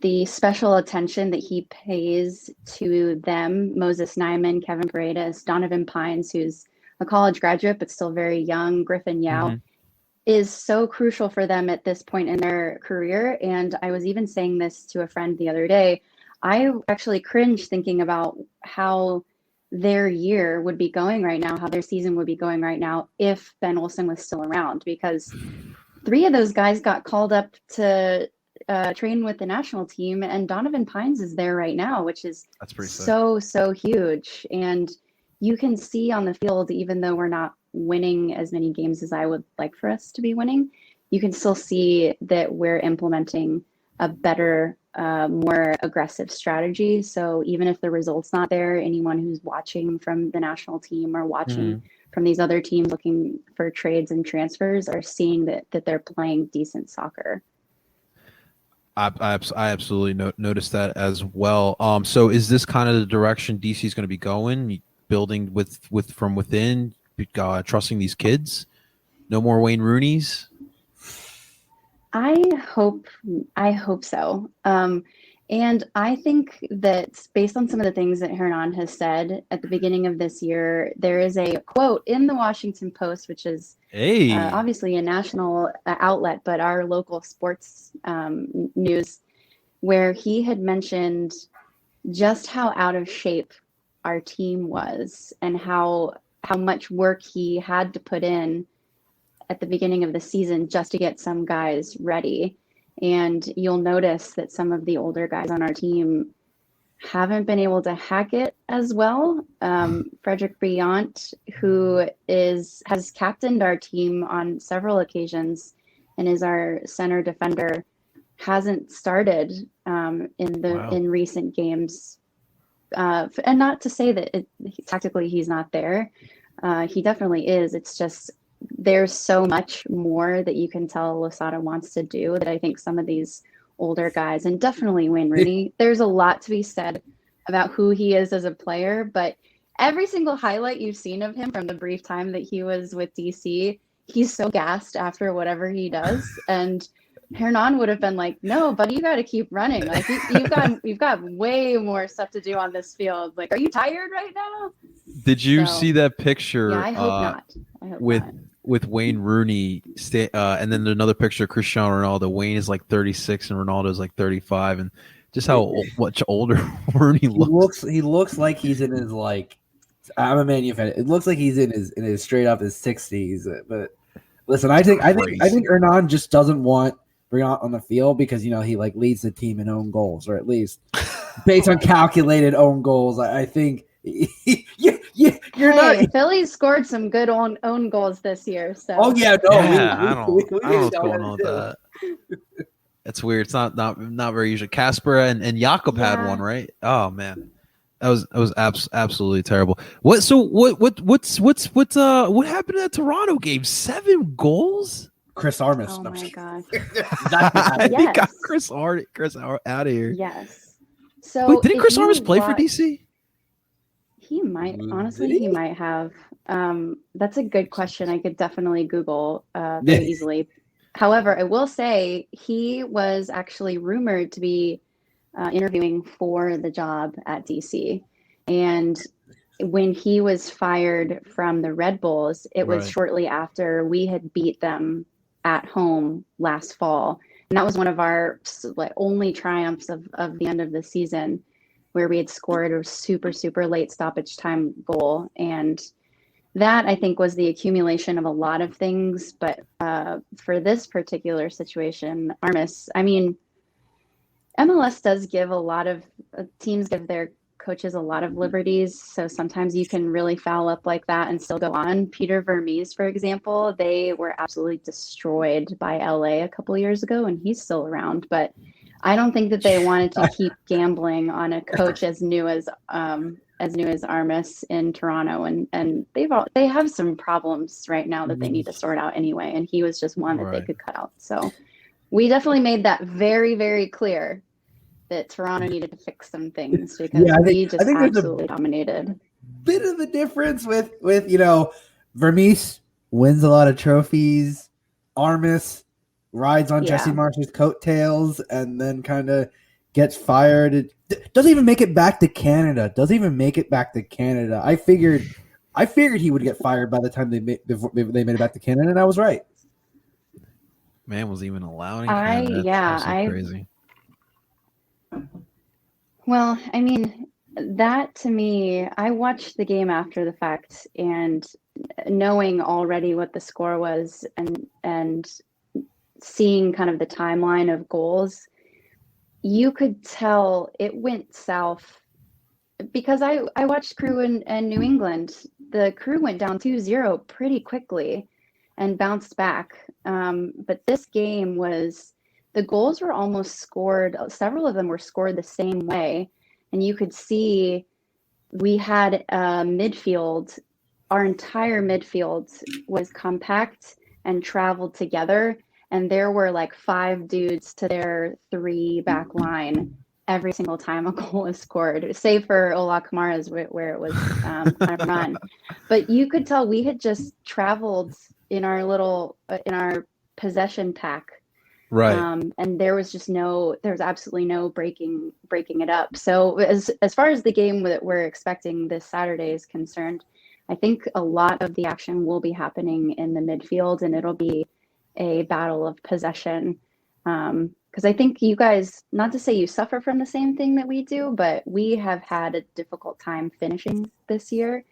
the special attention that he pays to them, Moses Nyman, Kevin Paredes, Donovan Pines, who's a college graduate but still very young, Griffin Yao, Mm-hmm. is so crucial for them at this point in their career. And I was even saying this to a friend the other day. I actually cringe thinking about how their year would be going right now, how their season would be going right now if Ben Olsen was still around, because three of those guys got called up to train with the national team, and Donovan Pines is there right now, which is That's pretty sick. so huge. And you can see on the field, even though we're not winning as many games as I would like for us to be winning, you can still see that we're implementing a better, more aggressive strategy. So even if the result's not there, anyone who's watching from the national team or watching Mm-hmm. from these other teams looking for trades and transfers are seeing that they're playing decent soccer. I absolutely noticed that as well. So is this kind of the direction DC is going to be going, building with from within, trusting these kids? No more Wayne Rooney's. I hope I hope so. And I think that based on some of the things that Hernan has said at the beginning of this year, there is a quote in the Washington Post, which is Hey, obviously a national outlet, but our local sports news, where he had mentioned just how out of shape our team was and how much work he had to put in at the beginning of the season just to get some guys ready. And you'll notice that some of the older guys on our team haven't been able to hack it as well. Frederick Briant, who has captained our team on several occasions and is our center defender, hasn't started in recent games. And not to say that tactically he's not there. He definitely is. It's just there's so much more that you can tell Losada wants to do that I think some of these older guys, and definitely Wayne Rooney, there's a lot to be said about who he is as a player. But every single highlight you've seen of him from the brief time that he was with DC, he's so gassed after whatever he does. And Hernan would have been like, "No, buddy, you got to keep running. Like you've got way more stuff to do on this field. Like, are you tired right now?" Did you see that picture? Yeah, I hope not. I hope with not. with Wayne Rooney, and then another picture of Cristiano Ronaldo. Wayne is like 36 and Ronaldo is like 35, and just how much older Rooney looks. He looks like he's in his like. I'm a Man U fan. It looks like he's in his straight up his 60s. But listen, I think Hernan just doesn't want Briant on the field because he like leads the team in own goals, or at least based on calculated own goals. I think you're not. Philly scored some good own goals this year. So I don't know what's going on with that. That's weird. It's not very usual. Casper and Jakob had one, right? Oh man. That was absolutely terrible. What happened in that Toronto game? 7 goals? Chris Armas. Oh my gosh. He got Chris out of here. Yes. So wait, didn't Chris Armas play for DC? He might. Honestly, he might have. That's a good question. I could definitely Google very easily. However, I will say he was actually rumored to be interviewing for the job at DC. And when he was fired from the Red Bulls, it was shortly after we had beat them at home last fall. And that was one of our only triumphs of the end of the season, where we had scored a super, super late stoppage time goal. And that, I think, was the accumulation of a lot of things. But for this particular situation, Armas, I mean, MLS does give a lot of teams give their coaches a lot of liberties. So sometimes you can really foul up like that and still go on. Peter Vermees, for example, they were absolutely destroyed by LA a couple of years ago, and he's still around. But I don't think that they wanted to keep gambling on a coach as new as Armas in Toronto, and they have some problems right now that they need to sort out anyway. And he was just one that they could cut out. So we definitely made that very, very clear that Toronto needed to fix some things because we just absolutely dominated. Bit of a difference with Vermees wins a lot of trophies. Armas rides on Jesse Marsh's coattails and then kind of gets fired. It doesn't even make it back to Canada. I figured he would get fired by the time they made it back to Canada, and I was right. Man was even allowing crazy. Well, I mean, that to me, I watched the game after the fact, and knowing already what the score was and seeing kind of the timeline of goals, you could tell it went south because I watched Crew and New England. The Crew went down 2-0 pretty quickly and bounced back. But this game the goals were almost scored. Several of them were scored the same way. And you could see we had midfield. Our entire midfield was compact and traveled together. And there were like 5 dudes to their 3 back line every single time a goal was scored, save for Ola Kamara's where it was kind of run. But you could tell we had just traveled in our possession pack. Right. And there was absolutely no breaking it up. So as far as the game that we're expecting this Saturday is concerned, I think a lot of the action will be happening in the midfield, and it'll be a battle of possession. Because I think you guys, not to say you suffer from the same thing that we do, but we have had a difficult time finishing this year.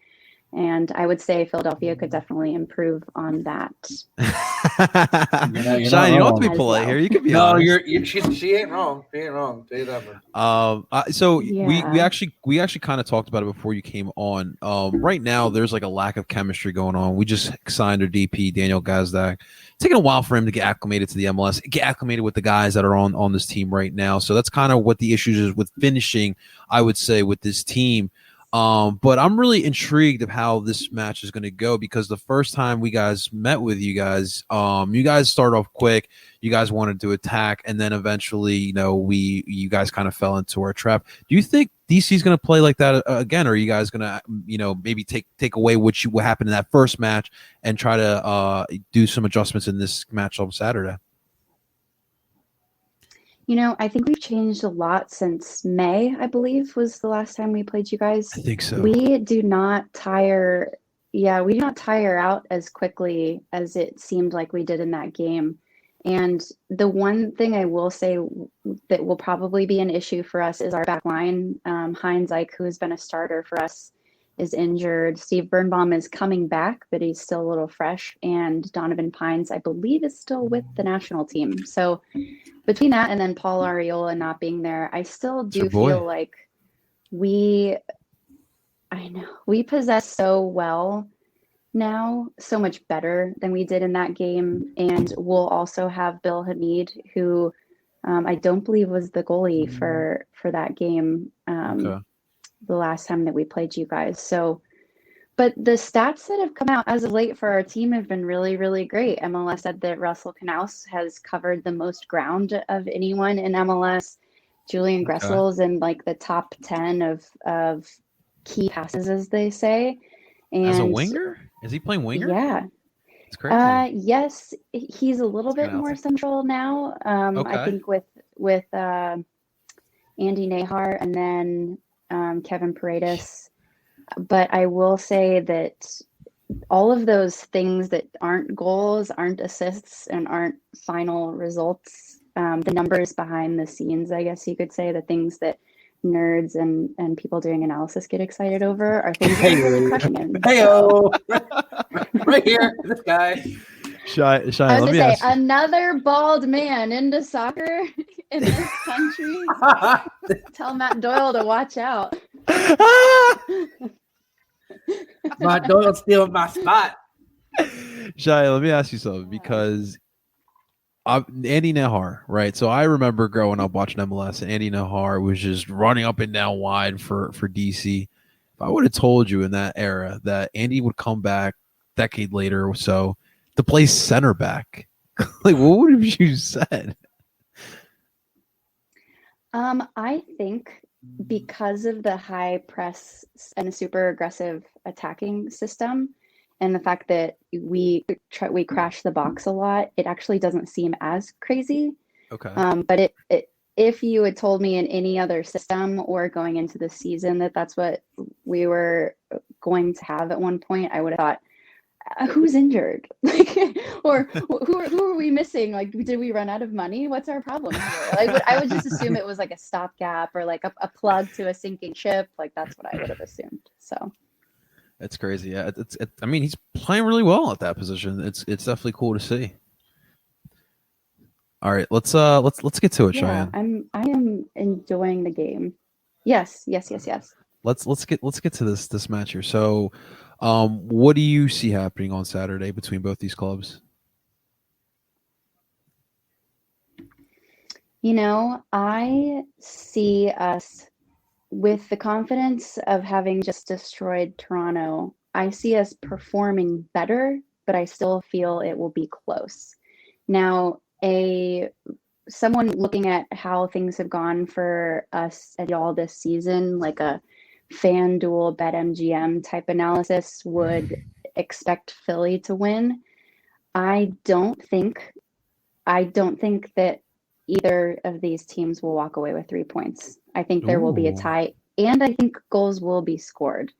And I would say Philadelphia could definitely improve on that. You're Shine, you don't have to be as polite well. here. You can be No, honest. she ain't wrong. She ain't wrong. Tell you that much. So we Yeah. actually kind of talked about it before you came on. Right now there's like a lack of chemistry going on. We just signed our DP Daniel Gazdak. Taking a while for him to get acclimated to the MLS, get acclimated with the guys that are on this team right now. So that's kind of what the issues is with finishing, I would say, with this team. But I'm really intrigued of how this match is going to go, because the first time we guys met with you guys start off quick. You guys wanted to attack, and then eventually, you guys kind of fell into our trap. Do you think DC is going to play like that again, or are you guys going to, maybe take away what happened in that first match and try to do some adjustments in this match on Saturday? I think we've changed a lot since May, I believe, was the last time we played you guys. I think so. We do not tire. Yeah, we do not tire out as quickly as it seemed like we did in that game. And the one thing I will say that will probably be an issue for us is our back line. Heinz Ike, who has been a starter for us, is injured. Steve Birnbaum is coming back, but he's still a little fresh. And Donovan Pines, I believe, is still with the national team. So between that and then Paul Arriola not being there, I still do feel like we possess so well now, so much better than we did in that game. And we'll also have Bill Hamid, who I don't believe was the goalie for that game. The last time that we played you guys. So, but the stats that have come out as of late for our team have been really, really great. MLS said that Russell Knaus has covered the most ground of anyone in MLS. Julian Gressel's in like the top 10 of key passes, as they say. And as a winger? Is he playing winger? Yeah. It's crazy. Yes, he's a little bit more central now. I think with Andy Nahar and then Kevin Paredes. But I will say that all of those things that aren't goals, aren't assists, and aren't final results, the numbers behind the scenes, I guess you could say, the things that nerds and people doing analysis get excited over are things that are really crushing him. Hey-o. Right here, this guy. Shy, I was let going me to say, ask you. another bald man into soccer in this country. Tell Matt Doyle to watch out. Matt Doyle stealing my spot. Shy, let me ask you something, because Andy Nahar, right? So I remember growing up watching MLS, and Andy Nahar was just running up and down wide for DC. If I would have told you in that era that Andy would come back a decade later or so to play center back, like, what would have you said? I think because of the high press and the super aggressive attacking system, and the fact that we crash the box a lot, it actually doesn't seem as crazy. Okay. But if you had told me in any other system or going into the season that that's what we were going to have at one point, I would have thought, who's injured? Like, or who are we missing? Like, did we run out of money? What's our problem here? I would just assume it was like a stopgap or like a plug to a sinking ship. Like, that's what I would have assumed. So it's crazy. Yeah, I mean, he's playing really well at that position. It's definitely cool to see. All right, let's get to it, yeah, Cheyenne. I am enjoying the game. Yes. Let's get to this match here. So, what do you see happening on Saturday between both these clubs? I see us with the confidence of having just destroyed Toronto. I see us performing better, but I still feel it will be close. Now, someone looking at how things have gone for us at y'all this season, like a FanDuel BetMGM type analysis, would expect Philly to win. I don't think that either of these teams will walk away with 3 points. I think there will be a tie, and I think goals will be scored.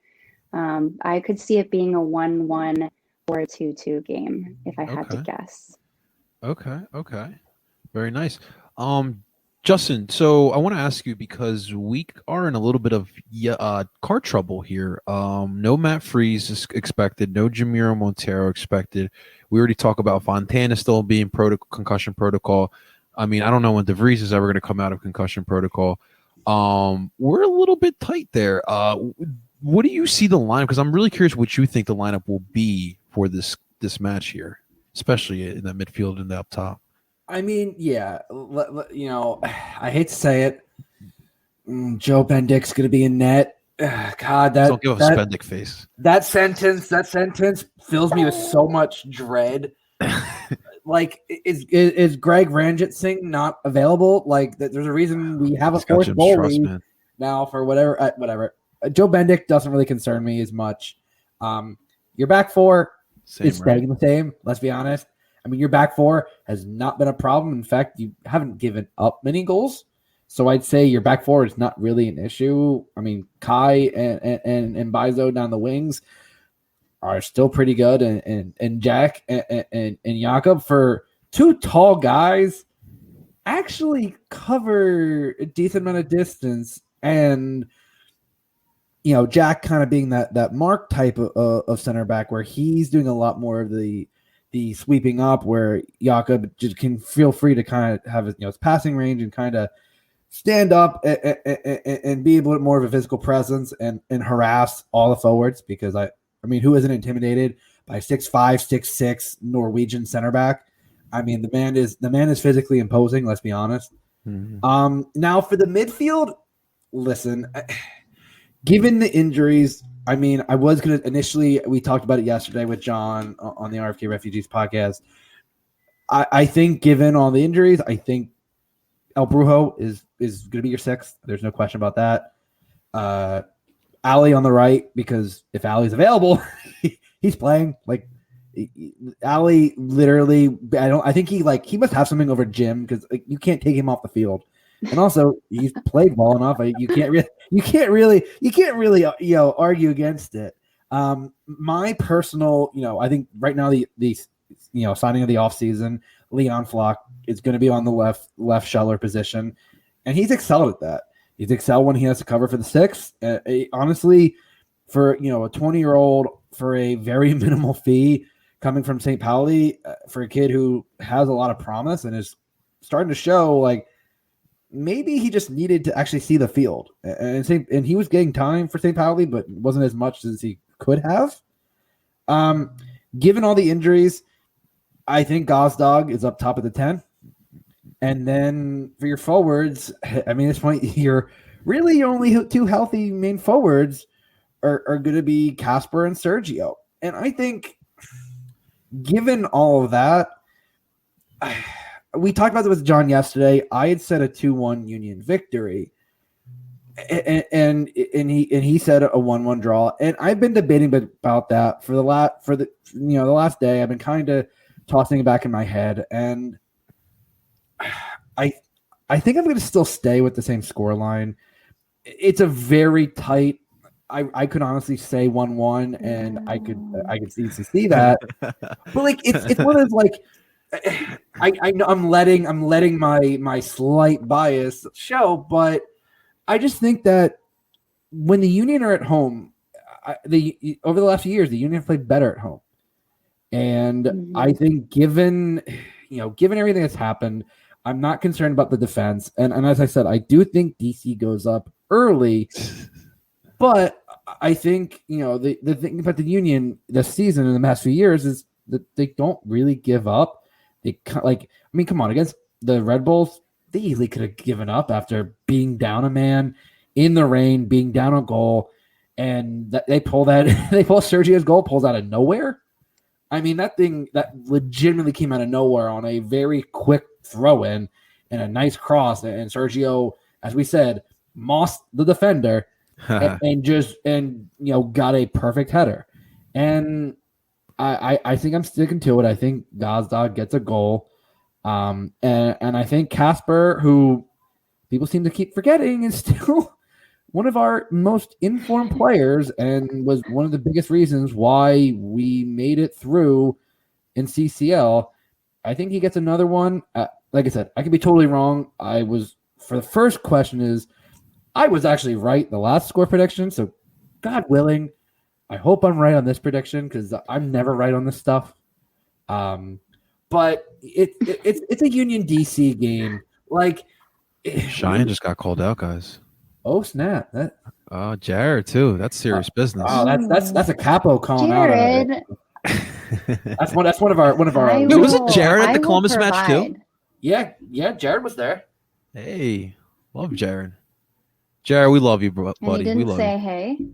I could see it being a 1-1 or a 2-2 game if I had to guess. Okay. Very nice. Justin, so I want to ask you because we are in a little bit of car trouble here. No Matt Freeze is expected, no Jamiro Montero expected. We already talked about Fontana still being concussion protocol. I mean, I don't know when DeVries is ever going to come out of concussion protocol. We're a little bit tight there. What do you see the line? Because I'm really curious what you think the lineup will be for this match here, especially in the midfield and the up top. I mean, yeah, I hate to say it. Joe Bendick's going to be in net. God, Don't give a Spendick face. That sentence fills me with so much dread. Like, is Greg Ranjit Singh not available? Like, there's a reason we have a fourth goalie now for whatever. Joe Bendick doesn't really concern me as much. Your back four is staying the same. Let's be honest. I mean, your back four has not been a problem. In fact, you haven't given up many goals. So I'd say your back four is not really an issue. I mean, Kai and Bizo down the wings are still pretty good. And Jack and Jakob, for two tall guys, actually cover a decent amount of distance. And, Jack kind of being that Mark type of center back where he's doing a lot more of the sweeping up, where Jakob just can feel free to kind of have his passing range and kind of stand up and be a bit more of a physical presence and harass all the forwards, because I mean, who isn't intimidated by 6'5", 6'6" Norwegian center back? I mean, the man is physically imposing, let's be honest. Mm-hmm. Now for the midfield, listen, given the injuries, I mean, I was going to initially, we talked about it yesterday with John on the RFK Refugees podcast. I think given all the injuries, I think El Brujo is going to be your sixth. There's no question about that. Ali on the right, because if Ali's available, he's playing. Like, Ali literally, I think he must have something over Jim, because you can't take him off the field. And also, he's played well enough. You can't really argue against it. My personal, I think right now the signing of the offseason, Leon Flock is going to be on the left shoulder position, and he's excelled at that. He's excelled when he has to cover for the six. Honestly, for a 20-year-old, for a very minimal fee coming from St. Pauli, for a kid who has a lot of promise and is starting to show, like, maybe he just needed to actually see the field, and he was getting time for St. Pauli, but wasn't as much as he could have. Given all the injuries, I think Gazdag is up top of the 10. And then for your forwards, I mean, at this point, you're really your only two healthy main forwards are going to be Casper and Sergio. And I think, given all of that, we talked about it with John yesterday. I had said a 2-1 Union victory, and he said a 1-1 draw. And I've been debating about that for the last day. I've been kind of tossing it back in my head, and I think I'm going to still stay with the same scoreline. It's a very tight. I could honestly say 1-1, and I could see that. But like it's one of those, like, I know I'm letting my slight bias show, but I just think that when the Union are at home, over the last few years, the Union have played better at home, and I think given everything that's happened, I'm not concerned about the defense, and as I said, I do think DC goes up early, but I think the thing about the Union this season in the past few years is that they don't really give up. They come on, against the Red Bulls, they easily could have given up after being down a man in the rain, being down a goal, and they pull Sergio's goal, pulls out of nowhere. I mean, that legitimately came out of nowhere on a very quick throw in and a nice cross, and Sergio, as we said, mossed the defender and got a perfect header. And I think I'm sticking to it. I think Gazdag gets a goal. And I think Casper, who people seem to keep forgetting, is still one of our most informed players and was one of the biggest reasons why we made it through in CCL. I think he gets another one. Like I said, I could be totally wrong. I was for the first question is, I was actually right the last score prediction, so God willing, I hope I'm right on this prediction because I'm never right on this stuff. But it's a Union DC game. Like, Cheyenne just got called out, guys. oh snap! Jared too. That's serious business. Oh, that's a capo calling Jared, out. That's one of our I Wait, was it will- Jared at I the will Columbus match too? provide. Yeah. Jared was there. Hey, love Jared. Jared, we love you, And he buddy. We didn't love say hey. you.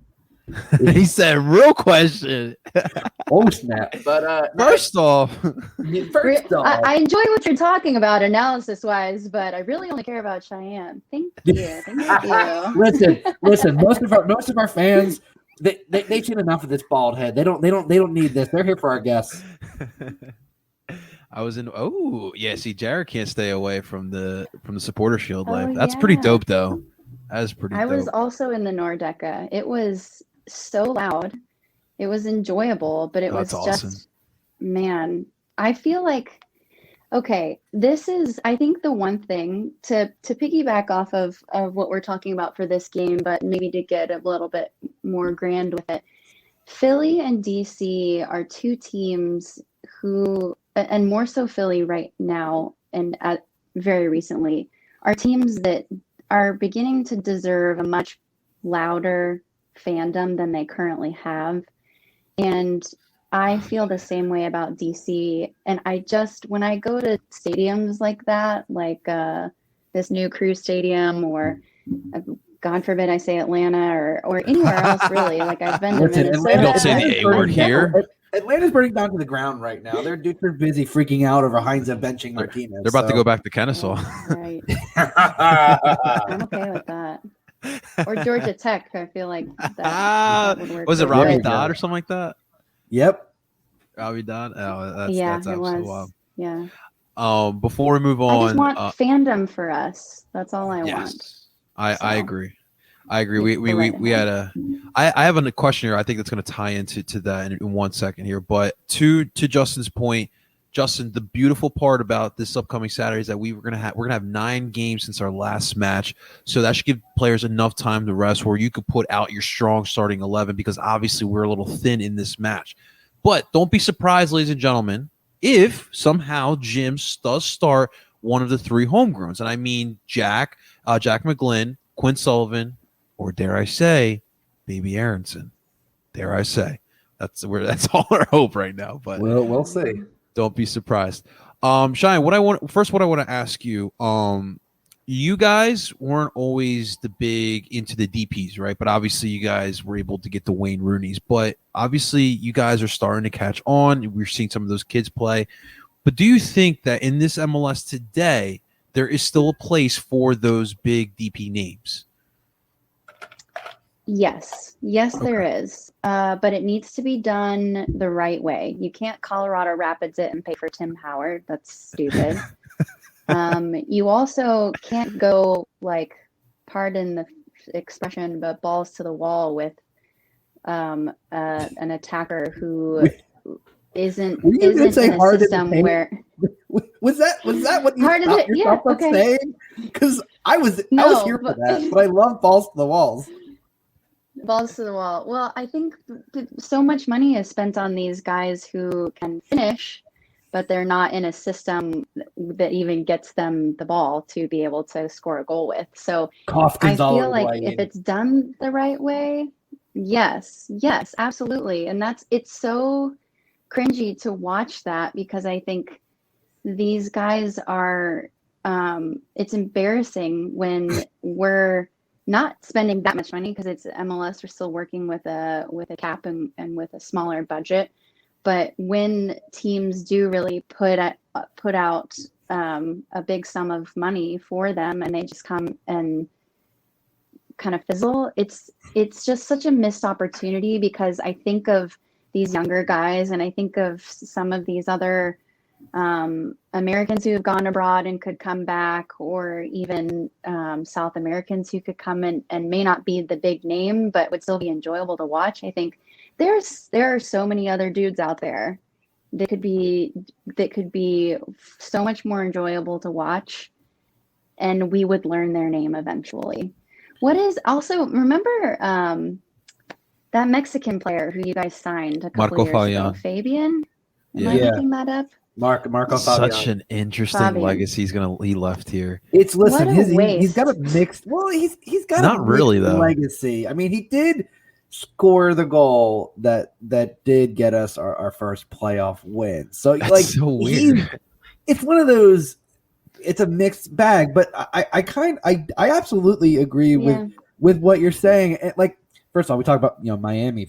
He said, "Real question." Oh snap! But First off, I enjoy what you're talking about analysis wise, but I really only care about Cheyenne. Thank you. Thank you. listen. Most of our fans, they've seen enough of this bald head. They don't need this. They're here for our guests. I was in. Oh, yeah. See, Jared can't stay away from the supporter shield Oh, life. That's pretty yeah. dope, though. That is pretty I dope. was also in the Nordeca. It was so loud. It was enjoyable, but it was That's just, awesome. man, I feel like, okay, this is, I think the one thing to piggyback off of what we're talking about for this game, but maybe to get a little bit more grand with it. Philly and DC are two teams who, and more so Philly right now and very recently, are teams that are beginning to deserve a much louder fandom than they currently have. And I feel the same way about DC. And when I go to stadiums like that, like this new Crew Stadium, or God forbid I say Atlanta, or anywhere else really, like I've been to Minnesota. Don't say the A word here. Atlanta's burning down to the ground right now. They're busy freaking out over Heinze benching Martinez. They're about to go back to Kennesaw. Right. I'm okay with that. Or Georgia Tech, I feel like that would work. Was it good. Robbie There you Dodd go. or something like that? Yep. Robbie Dodd? Oh, that's Yeah, that's it absolutely was. wild. Yeah. Before we move I on, just want fandom for us. That's all I want. yes, I So, agree. I agree. we We had a. I have a question here. I think that's going to tie into that in 1 second here. But to Justin's point, Justin, the beautiful part about this upcoming Saturday is that we're gonna have 9 games since our last match, so that should give players enough time to rest where you could put out your strong starting 11, because obviously we're a little thin in this match. But don't be surprised, ladies and gentlemen, if somehow Jim does start one of the 3 homegrowns, and I mean Jack McGlynn, Quinn Sullivan, or dare I say, Baby Aronson. Dare I say, that's all our hope right now. But We'll see. don't be surprised. Cheyenne, what I want to ask you, you guys weren't always the big into the DPs, right? But obviously you guys were able to get the Wayne Rooney's, but obviously you guys are starting to catch on. We're seeing some of those kids play. But do you think that in this MLS today, there is still a place for those big DP names? Yes, there is. But it needs to be done the right way. You can't Colorado Rapids it and pay for Tim Howard. That's stupid. You also can't go, like, pardon the expression, but balls to the wall with an attacker who isn't in a system where. Was that what you Hard stopped to- yourself yeah, from okay. saying? Because I was No, here for but- that, but I love balls to the walls. Balls to the wall. Well, I think so much money is spent on these guys who can finish, but they're not in a system that even gets them the ball to be able to score a goal with. So I feel like if it's done the right way, yes, absolutely. And it's so cringy to watch that, because I think these guys are, it's embarrassing when we're not spending that much money, because it's MLS. We're still working with a cap and with a smaller budget. But when teams do really put out a big sum of money for them, and they just come and kind of fizzle, it's just such a missed opportunity, because I think of these younger guys, and I think of some of these other Americans who have gone abroad and could come back, or even South Americans who could come and may not be the big name, but would still be enjoyable to watch. I think there are so many other dudes out there that could be so much more enjoyable to watch. and we would learn their name eventually. What is also, remember that Mexican player who you guys signed a couple Marco years ago, Fabian. Fabian? Am I Yeah. making that up? Marco Such Fabian. an interesting Fabian. legacy he left here. It's listen, What a he's got a waste. mixed. Well, he's got Not a really, mixed though. legacy. I mean, he did score the goal that did get us our first playoff win. So That's like, so weird. it's one of those. It's a mixed bag, but I absolutely agree Yeah. with what you're saying. And like, first of all, we talk about Miami.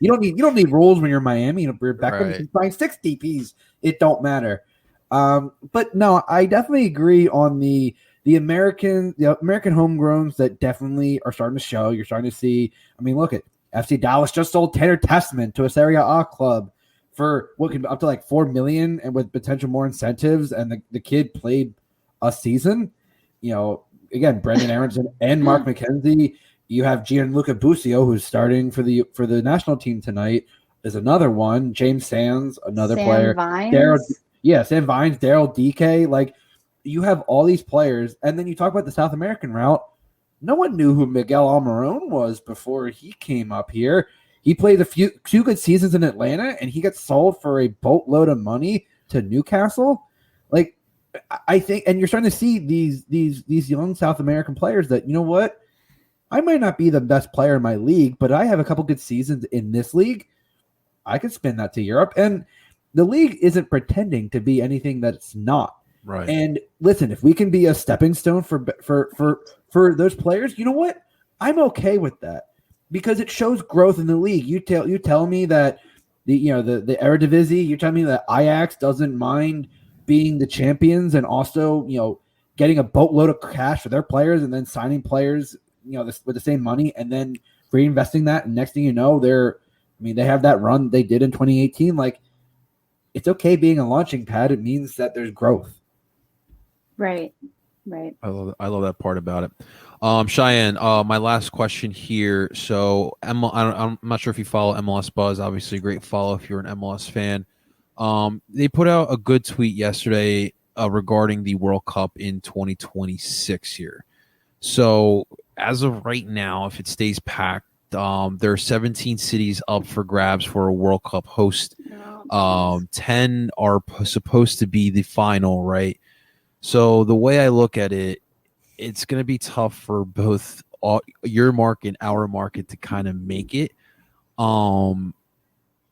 You don't need rules when you're Miami. You're back when you can find 6 DPs. It don't matter. But no, I definitely agree on the American homegrowns that definitely are starting to show. You're starting to see. I mean, look at FC Dallas just sold Tanner Testament to a Serie A club for what could be up to like $4 million and with potential more incentives. And the kid played a season. Again, Brendan Aronson and Mark McKenzie. You have Gianluca Busio, who's starting for the national team tonight. Is another one. James Sands, another player. Vines. Sam Vines, Daryl DK. Like, you have all these players, and then you talk about the South American route. No one knew who Miguel Almiron was before he came up here. He played two good seasons in Atlanta, and he got sold for a boatload of money to Newcastle. Like, I think, and you're starting to see these young South American players that, you know what, I might not be the best player in my league, but I have a couple good seasons in this league. I could spin that to Europe, and the league isn't pretending to be anything that it's not. Right. And listen, if we can be a stepping stone for those players, you know what? I'm okay with that because it shows growth in the league. You tell me that the Eredivisie, you tell me that Ajax doesn't mind being the champions and also, getting a boatload of cash for their players and then signing players, with the same money and then reinvesting that. And next thing you know, they have that run they did in 2018. Like, it's okay being a launching pad. It means that there's growth. Right. I love that part about it. Cheyenne, my last question here. So I'm not sure if you follow MLS Buzz. Obviously, a great follow if you're an MLS fan. They put out a good tweet yesterday regarding the World Cup in 2026 here. So as of right now, if it stays packed, there are 17 cities up for grabs for a World Cup host. 10 are supposed to be the final, right? So the way I look at it, it's going to be tough for both your market and our market to kind of make it.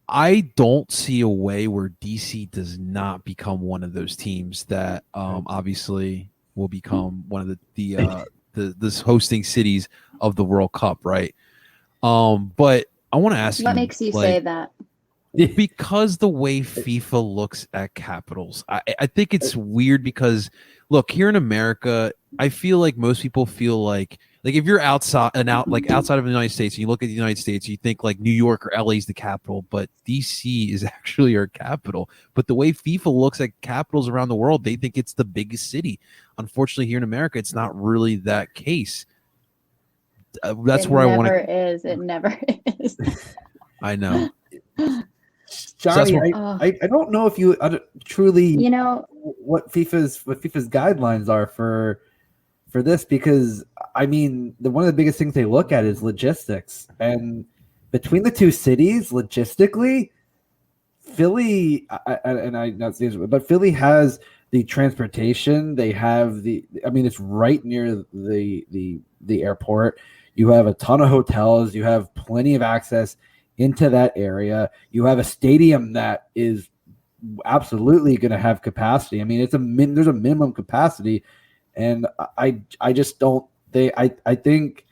I don't see a way where DC does not become one of those teams that obviously will become one of the hosting cities of the World Cup, right? But I want to ask What you, makes you say that? because the way FIFA looks at capitals, I think it's weird because, look, here in America, I feel like most people feel like if you're outside of the United States and you look at the United States, you think like New York or LA is the capital, but DC is actually our capital. But the way FIFA looks at capitals around the world, they think it's the biggest city. Unfortunately, here in America, it's not really that case. That's where I want to. It never is. I know. Johnny, So I don't know if you truly what FIFA's guidelines are for this, because I mean one of the biggest things they look at is logistics, and between the two cities, logistically, Philly but Philly has the transportation. They have it's right near the airport. You have a ton of hotels. You have plenty of access into that area. You have a stadium that is absolutely going to have capacity. I mean, there's a minimum capacity, and I just don't. I think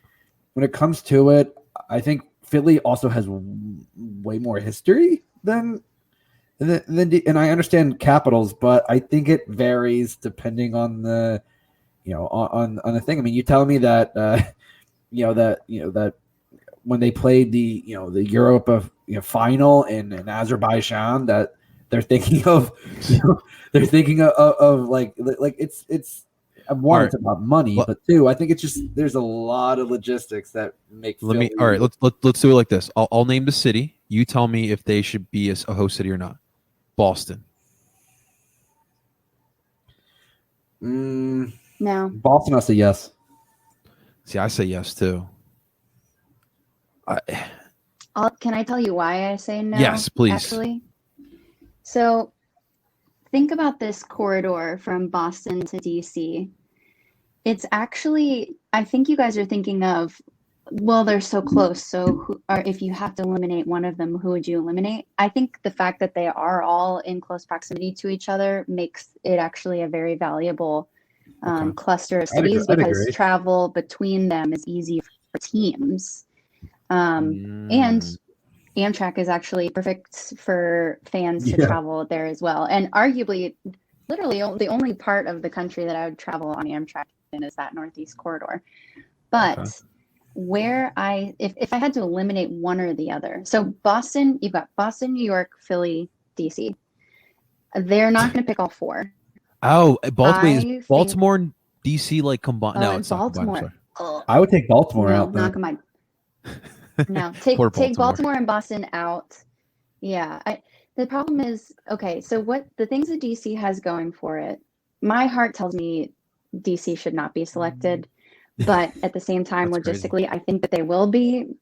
when it comes to it, I think Philly also has way more history than and I understand capitals, but I think it varies depending on the on the thing. I mean, you tell me that that when they played the Europa final in Azerbaijan, that they're thinking of like it's one, right. It's about money, but two, I think it's just there's a lot of logistics that make. All right, let's do it like this. I'll name the city. You tell me if they should be a host city or not. Boston. No. Boston, I say yes. See, I say yes too. Can I tell you why I say no? Yes, please. Actually, so think about this corridor from Boston to DC. It's actually, I think you guys are thinking of, well, they're so close. So, if you have to eliminate one of them, who would you eliminate? I think the fact that they are all in close proximity to each other makes it actually a very valuable cluster of cities I'd because agree. travel between them is easy for teams. And Amtrak is actually perfect for fans to travel there as well. And arguably, literally, the only part of the country that I would travel on Amtrak in is that Northeast corridor. But if I had to eliminate one or the other, so Boston, you've got Boston, New York, Philly, DC. They're not going to pick all four. Oh, Baltimore and DC like combined. No, it's Baltimore. Not combined, I would take Baltimore no, out. Not combined. No, take Baltimore and Boston out. Yeah, the problem is, okay, so what the things that DC has going for it, my heart tells me DC should not be selected, but at the same time, logistically, I think that they will be.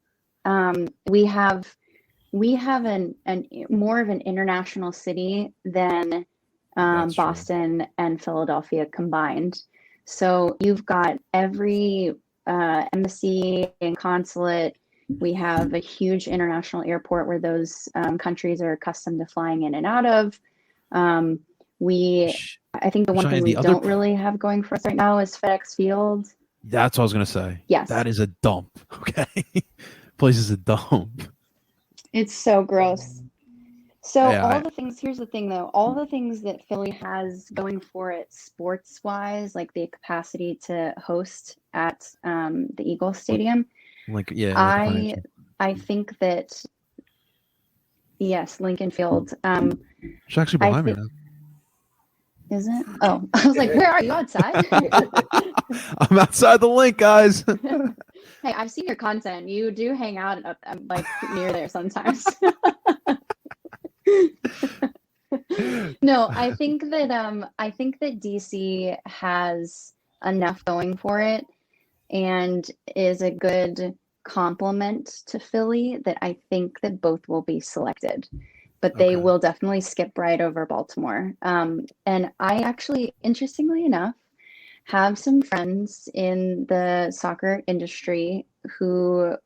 We have an more of an international city than Boston and Philadelphia combined. So you've got every embassy and consulate. We have a huge international airport where those countries are accustomed to flying in and out of. I think the one thing we don't really have going for us right now is FedEx Field. That's what I was going to say. Yes. That is a dump. Okay. Place is a dump. It's so gross. So here's the thing though, all the things that Philly has going for it sports wise, like the capacity to host at the Eagles Stadium. I think that, yes, Lincoln Field. She's actually behind me now. Is it? Oh, I was like, where are you, outside? I'm outside the link, guys. Hey, I've seen your content. You do hang out like near there sometimes. No, I think that DC has enough going for it and is a good complement to Philly that I think that both will be selected. But they will definitely skip right over Baltimore. And I actually, interestingly enough, have some friends in the soccer industry who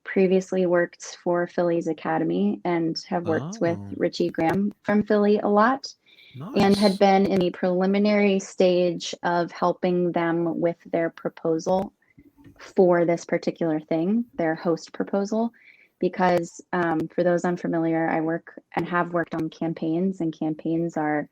previously worked for Philly's Academy and have worked with Richie Graham from Philly a lot. Nice. And had been in the preliminary stage of helping them with their proposal for this particular thing, their host proposal. Because for those unfamiliar, I work and have worked on campaigns, and campaigns are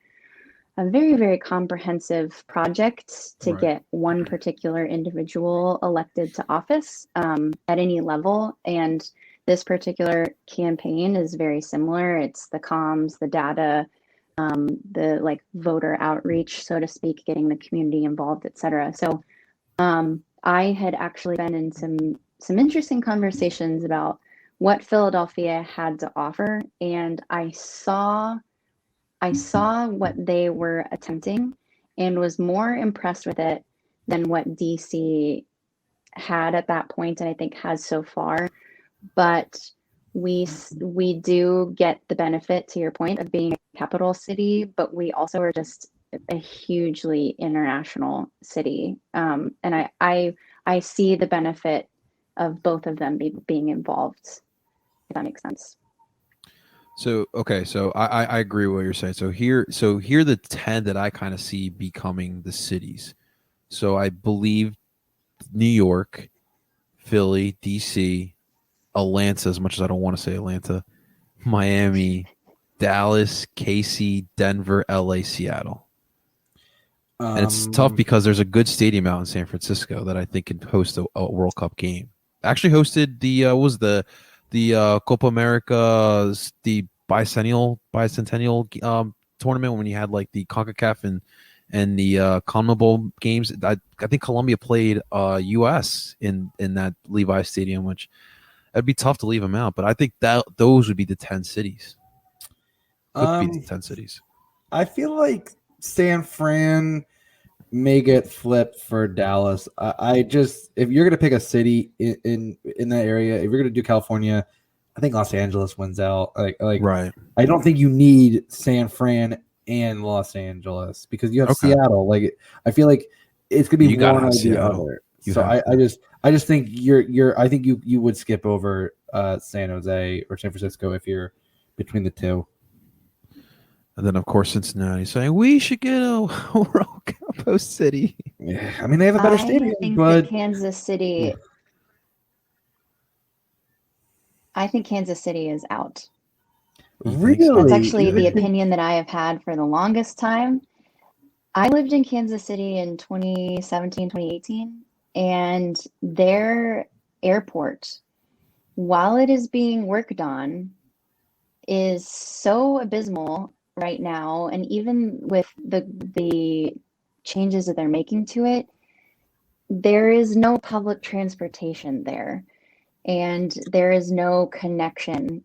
a very, very comprehensive project to get one particular individual elected to office at any level. And this particular campaign is very similar. It's the comms, the data, the like voter outreach, so to speak, getting the community involved, et cetera. So I had actually been in some interesting conversations about what Philadelphia had to offer, and I saw what they were attempting and was more impressed with it than what DC had at that point, and I think has so far. But we do get the benefit, to your point, of being a capital city, but we also are just a hugely international city, and I see the benefit of both of them being involved, if that makes sense. So I agree with what you're saying. So here are the 10 that I kind of see becoming the cities. So I believe New York, Philly, DC, Atlanta, as much as I don't want to say Atlanta, Miami, Dallas, KC, Denver, LA, Seattle. And it's tough because there's a good stadium out in San Francisco that I think can host a World Cup game. Actually hosted the Copa America, the bicentennial tournament when you had like the CONCACAF and the CONMEBOL games. I think Colombia played U.S. in that Levi Stadium, which it'd be tough to leave them out. But I think that those would be the 10 cities. Could be the 10 cities. I feel like San Fran may get flipped for Dallas. I just, if you're gonna pick a city in that area, if you're gonna do California, I think Los Angeles wins out. Like Right. I don't think you need San Fran and Los Angeles because you have Okay. Seattle. Like I feel like it's gonna be You gotta one have or the Seattle. other. You So have I just think I think you would skip over San Jose or San Francisco if you're between the two. And then, of course, Cincinnati saying we should get a World Cup host city. Yeah, I mean they have a better I stadium, think but that Kansas City. I think Kansas City is out. You think so? That's really, actually the opinion that I have had for the longest time. I lived in Kansas City in 2017, 2018, and their airport, while it is being worked on, is so abysmal right now. And even with the changes that they're making to it, there is no public transportation there, and there is no connection.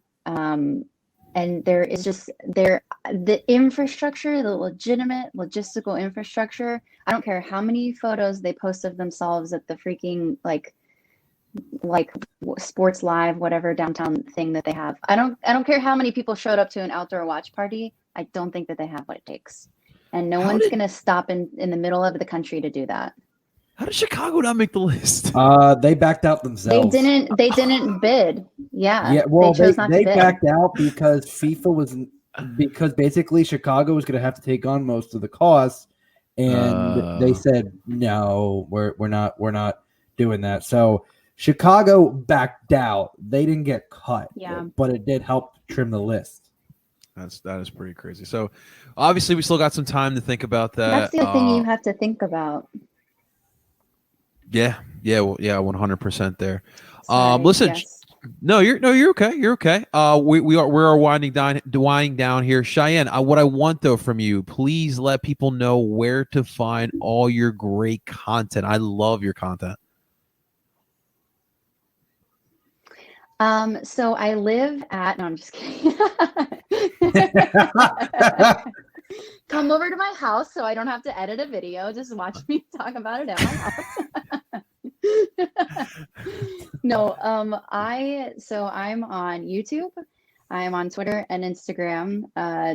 And there is just the infrastructure, the legitimate logistical infrastructure. I don't care how many photos they post of themselves at the freaking like Sports Live, whatever downtown thing that they have. I don't care how many people showed up to an outdoor watch party. I don't think that they have what it takes, and no one's gonna stop in the middle of the country to do that. How did Chicago not make the list? they backed out themselves. They didn't bid. Yeah. Well, they chose not to bid. backed out because because basically Chicago was going to have to take on most of the costs, and they said no, we're not doing that. So Chicago backed out. They didn't get cut. Yeah. But it did help trim the list. That is pretty crazy. So obviously we still got some time to think about that. That's the other thing you have to think about. Yeah, 100% there. Sorry, Listen, yes. you're okay. You're okay. We are winding down here. Cheyenne, what I want though from you, please let people know where to find all your great content. I love your content. So I live at, no, I'm just kidding. Come over to my house so I don't have to edit a video. Just watch me talk about it at my house. No, I'm on YouTube. I'm on Twitter and Instagram.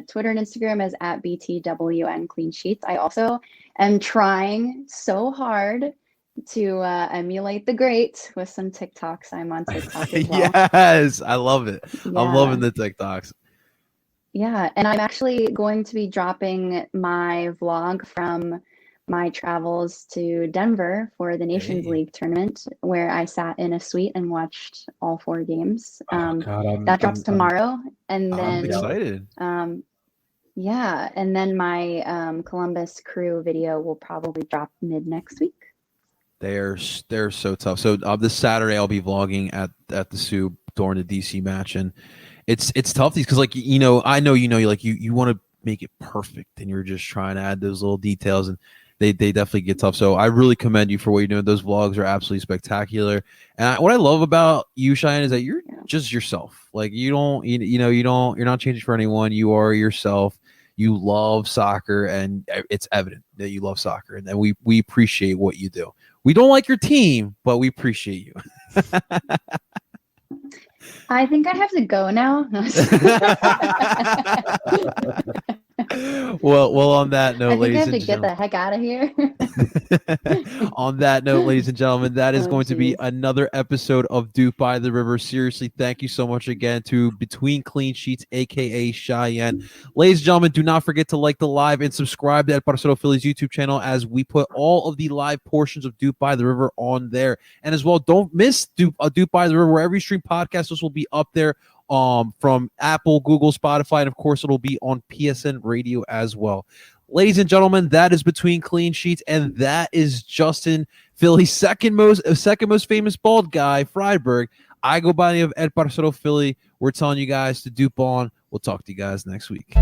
Twitter and Instagram is at BTWN Clean Sheets. I also am trying so hard to emulate the great with some TikToks. I'm on TikTok as well. Yes, I love it. Yeah. I'm loving the TikToks. Yeah, and I'm actually going to be dropping my vlog from my travels to Denver for the Nations League tournament, where I sat in a suite and watched all 4 games. That drops tomorrow, and then I'm excited. Yeah, and then my Columbus Crew video will probably drop mid next week. They're so tough. So this Saturday I'll be vlogging at the Soup during the DC match, and it's tough because like I know like you want to make it perfect, and you're just trying to add those little details, and they definitely get tough. So I really commend you for what you're doing. Those vlogs are absolutely spectacular, and what I love about you, Cheyenne, is that you're just yourself. Like you're not changing for anyone. You are yourself. You love soccer, and it's evident that you love soccer, and that we appreciate what you do. We don't like your team, but we appreciate you. I think I have to go now. Well, on that note, I think I ladies have and to get the heck out of here. On that note, ladies and gentlemen, that is Oh, going to be geez. another episode of DOOP by the River. Seriously, thank you so much again to Between Clean Sheets, aka Cheyenne. Ladies and gentlemen, do not forget to like the live and subscribe to El Parcero Phillies YouTube channel, as we put all of the live portions of DOOP by the River on there. And as well, don't miss DOOP by the River wherever you stream podcasts. This will be up there from Apple, Google, Spotify, and of course it'll be on PSN Radio as well. Ladies and gentlemen, that is Between Clean Sheets, and that is Justin Philly's second most famous bald guy, Friedberg. I go by the name of Ed Parcero Philly. We're telling you guys to dupe on. We'll talk to you guys next week.